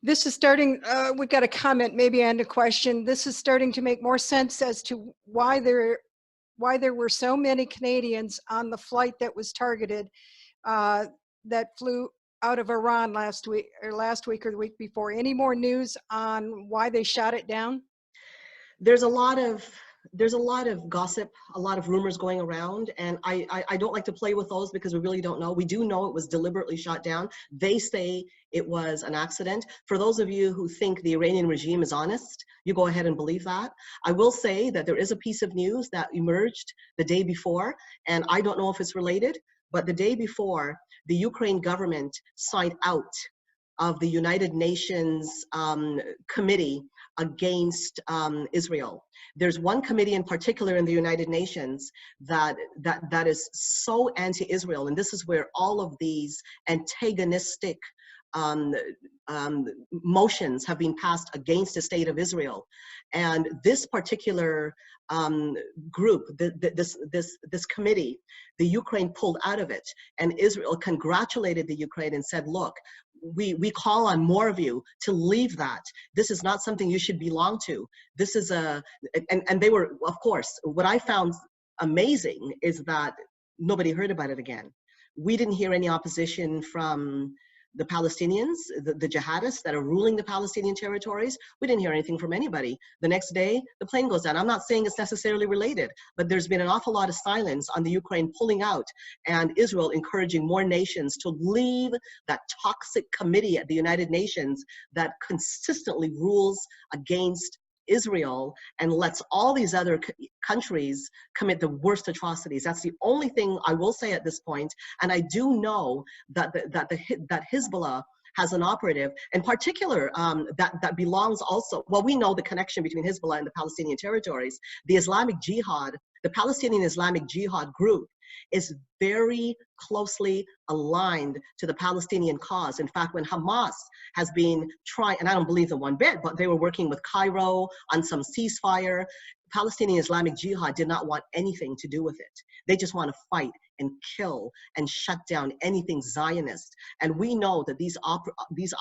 This is starting, we've got a comment maybe and a question. This is starting to make more sense as to why there were so many Canadians on the flight that was targeted that flew out of Iran last week or the week before. Any more news on why they shot it down? There's a lot of there's a lot of gossip, a lot of rumors going around, and I don't like to play with those because we really don't know. We do know it was deliberately shot down. They say it was an accident. For those of you who think the Iranian regime is honest, you go ahead and believe that. I will say that there is a piece of news that emerged the day before, and I don't know if it's related, but the day before, the Ukraine government signed out of the United Nations committee against Israel. There's one committee in particular in the United Nations that is so anti-Israel, and this is where all of these antagonistic motions have been passed against the state of Israel. And this particular group, this committee, the Ukraine pulled out of it, and Israel congratulated the Ukraine and said, look, we call on more of you to leave that. This is not something you should belong to. This is and they were, of course, what I found amazing is that nobody heard about it again. We didn't hear any opposition from the Palestinians, the jihadists that are ruling the Palestinian territories. We didn't hear anything from anybody. The next day, the plane goes down. I'm not saying it's necessarily related, but there's been an awful lot of silence on the Ukraine pulling out and Israel encouraging more nations to leave that toxic committee at the United Nations that consistently rules against Israel and lets all these other countries commit the worst atrocities. That's the only thing I will say at this point. And I do know that that Hezbollah has an operative, in particular, that belongs also, well, we know the connection between Hezbollah and the Palestinian territories. The Islamic Jihad, the Palestinian Islamic Jihad group is very closely aligned to the Palestinian cause. In fact, when Hamas has been trying, and I don't believe them one bit, but they were working with Cairo on some ceasefire, Palestinian Islamic Jihad did not want anything to do with it. They just want to fight and kill and shut down anything Zionist. And we know that these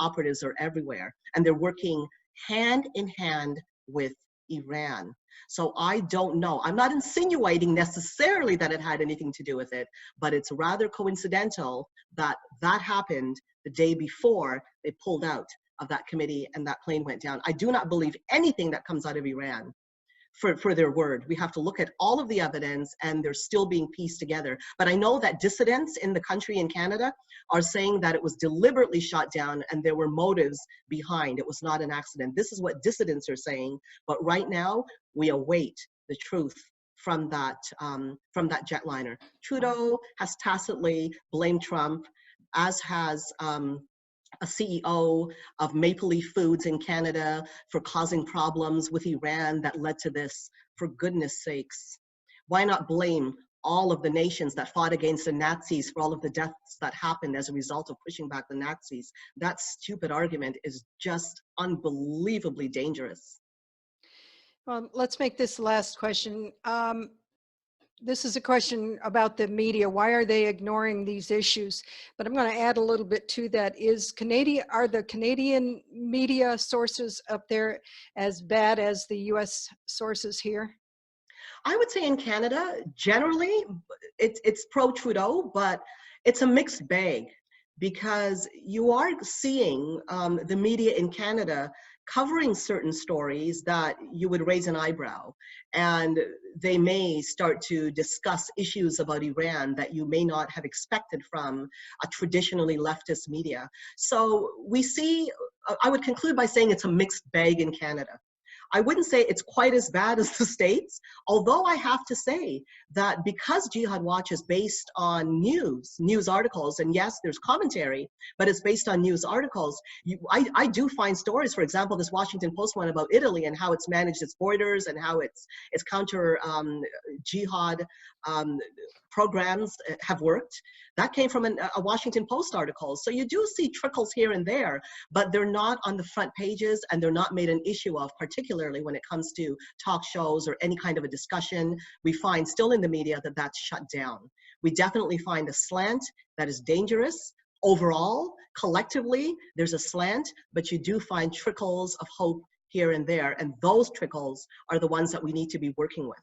operatives are everywhere, and they're working hand in hand with Iran. So I don't know. I'm not insinuating necessarily that it had anything to do with it, but it's rather coincidental that that happened the day before they pulled out of that committee and that plane went down. I do not believe anything that comes out of Iran for their word. We have to look at all of the evidence, and they're still being pieced together. But I know that dissidents in the country in Canada are saying that it was deliberately shot down and there were motives behind. It was not an accident. This is what dissidents are saying. But right now, we await the truth from that jetliner. Trudeau has tacitly blamed Trump, as has a CEO of Maple Leaf Foods in Canada for causing problems with Iran that led to this. For goodness sakes, why not blame all of the nations that fought against the Nazis for all of the deaths that happened as a result of pushing back the Nazis? That stupid argument is just unbelievably dangerous. Let's make this the last question. This is a question about the media. Why are they ignoring these issues? But I'm going to add a little bit to that. Are the Canadian media sources up there as bad as the US sources here? I would say in Canada, generally, it's pro-Trudeau, but it's a mixed bag, because you are seeing the media in Canada covering certain stories that you would raise an eyebrow, and they may start to discuss issues about Iran that you may not have expected from a traditionally leftist media. So we see, I would conclude by saying it's a mixed bag in Canada. I wouldn't say it's quite as bad as the States, although I have to say that because Jihad Watch is based on news articles, and yes, there's commentary, but it's based on news articles, I do find stories, for example, this Washington Post one about Italy and how it's managed its borders and how its counter jihad programs have worked. That came from a Washington Post article. So you do see trickles here and there, but they're not on the front pages, and they're not made an issue of, particularly when it comes to talk shows or any kind of a discussion. We find still in the media that that's shut down. We definitely find a slant that is dangerous. Overall, collectively, there's a slant, but you do find trickles of hope here and there, and those trickles are the ones that we need to be working with.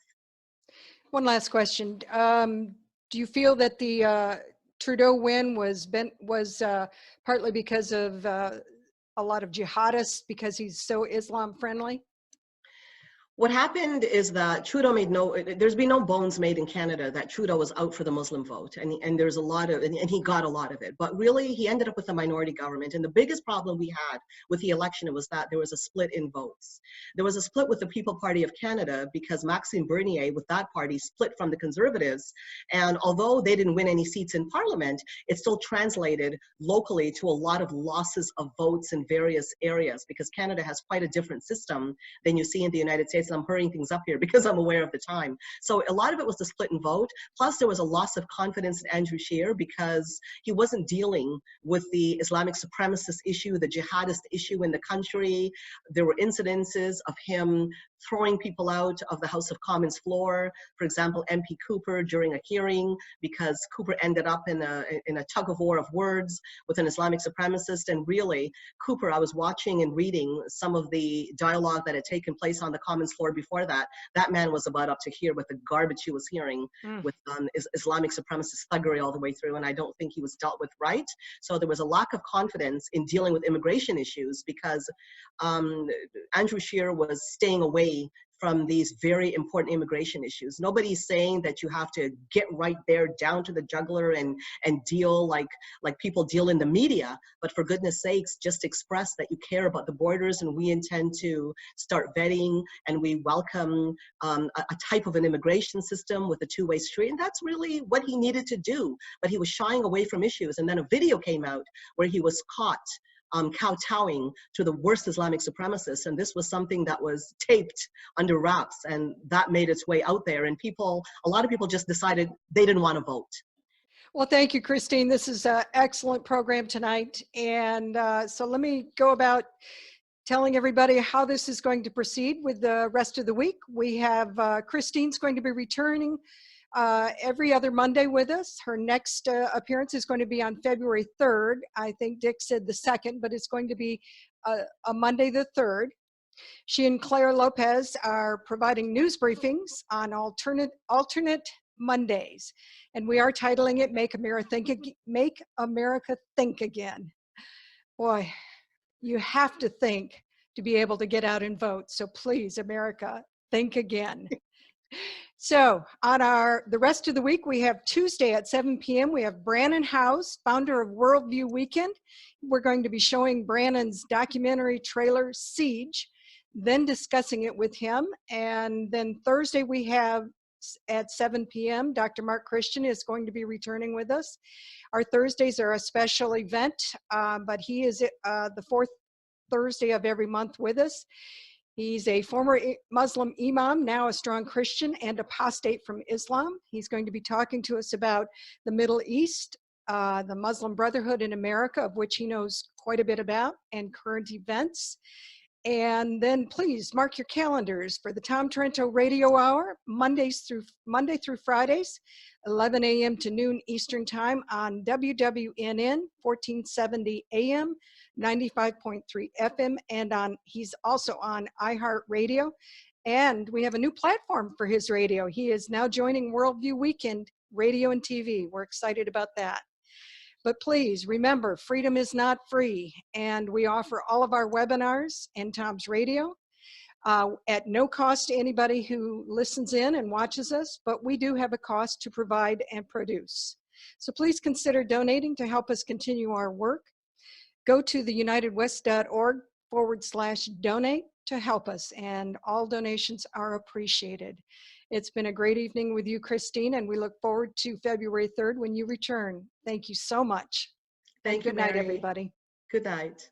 One last question. Do you feel that the Trudeau win was partly because of a lot of jihadists, because he's so Islam friendly? What happened is that Trudeau there's been no bones made in Canada that Trudeau was out for the Muslim vote. And there's a lot of, and he got a lot of it. But really, he ended up with a minority government. And the biggest problem we had with the election was that there was a split in votes. There was a split with the People Party of Canada because Maxime Bernier, with that party, split from the Conservatives. And although they didn't win any seats in Parliament, it still translated locally to a lot of losses of votes in various areas because Canada has quite a different system than you see in the United States. And I'm hurrying things up here because I'm aware of the time. So a lot of it was the split and vote. Plus there was a loss of confidence in Andrew Scheer because he wasn't dealing with the Islamic supremacist issue, the jihadist issue in the country. There were incidences of him throwing people out of the House of Commons floor. For example, MP Cooper during a hearing because Cooper ended up in a tug of war of words with an Islamic supremacist. And really, Cooper, I was watching and reading some of the dialogue that had taken place on the Commons floor before that. That man was about up to here with the garbage he was hearing with Islamic supremacist thuggery all the way through. And I don't think he was dealt with right. So there was a lack of confidence in dealing with immigration issues because Andrew Scheer was staying away from these very important immigration issues. Nobody's saying that you have to get right there down to the jugular and deal like people deal in the media, but for goodness sakes, just express that you care about the borders and we intend to start vetting and we welcome a type of an immigration system with a two-way street. And that's really what he needed to do, but he was shying away from issues. And then a video came out where he was caught kowtowing to the worst Islamic supremacists. And this was something that was taped under wraps and that made its way out there. And a lot of people just decided they didn't want to vote. Well, thank you, Christine. This is an excellent program tonight. And so let me go about telling everybody how this is going to proceed with the rest of the week. We have Christine's going to be returning every other Monday with us. Her next appearance is going to be on February 3rd. I think Dick said the 2nd, but it's going to be a Monday the 3rd. She and Claire Lopez are providing news briefings on alternate Mondays. And we are titling it Make America Think Again. Boy, you have to think to be able to get out and vote. So please, America, think again. So on the rest of the week, we have Tuesday at 7 p.m. We have Brannon House, founder of Worldview Weekend. We're going to be showing Brannon's documentary trailer, Siege, then discussing it with him. And then Thursday we have at 7 p.m. Dr. Mark Christian is going to be returning with us. Our Thursdays are a special event, but he is the fourth Thursday of every month with us. He's a former Muslim imam, now a strong Christian and apostate from Islam. He's going to be talking to us about the Middle East, the Muslim Brotherhood in America, of which he knows quite a bit about, and current events. And then please mark your calendars for the Tom Trento Radio Hour, Monday through Fridays, 11 a.m. to noon Eastern Time on WWNN 1470 AM, 95.3 FM, and he's also on iHeartRadio. And we have a new platform for his radio. He is now joining Worldview Weekend Radio and TV. We're excited about that. But please remember, freedom is not free, and we offer all of our webinars and Tom's Radio at no cost to anybody who listens in and watches us, but we do have a cost to provide and produce. So please consider donating to help us continue our work. Go to theunitedwest.org/donate to help us, and all donations are appreciated. It's been a great evening with you, Christine, and we look forward to February 3rd when you return. Thank you so much. Thank you, Good night, Mary. everybody. Good night.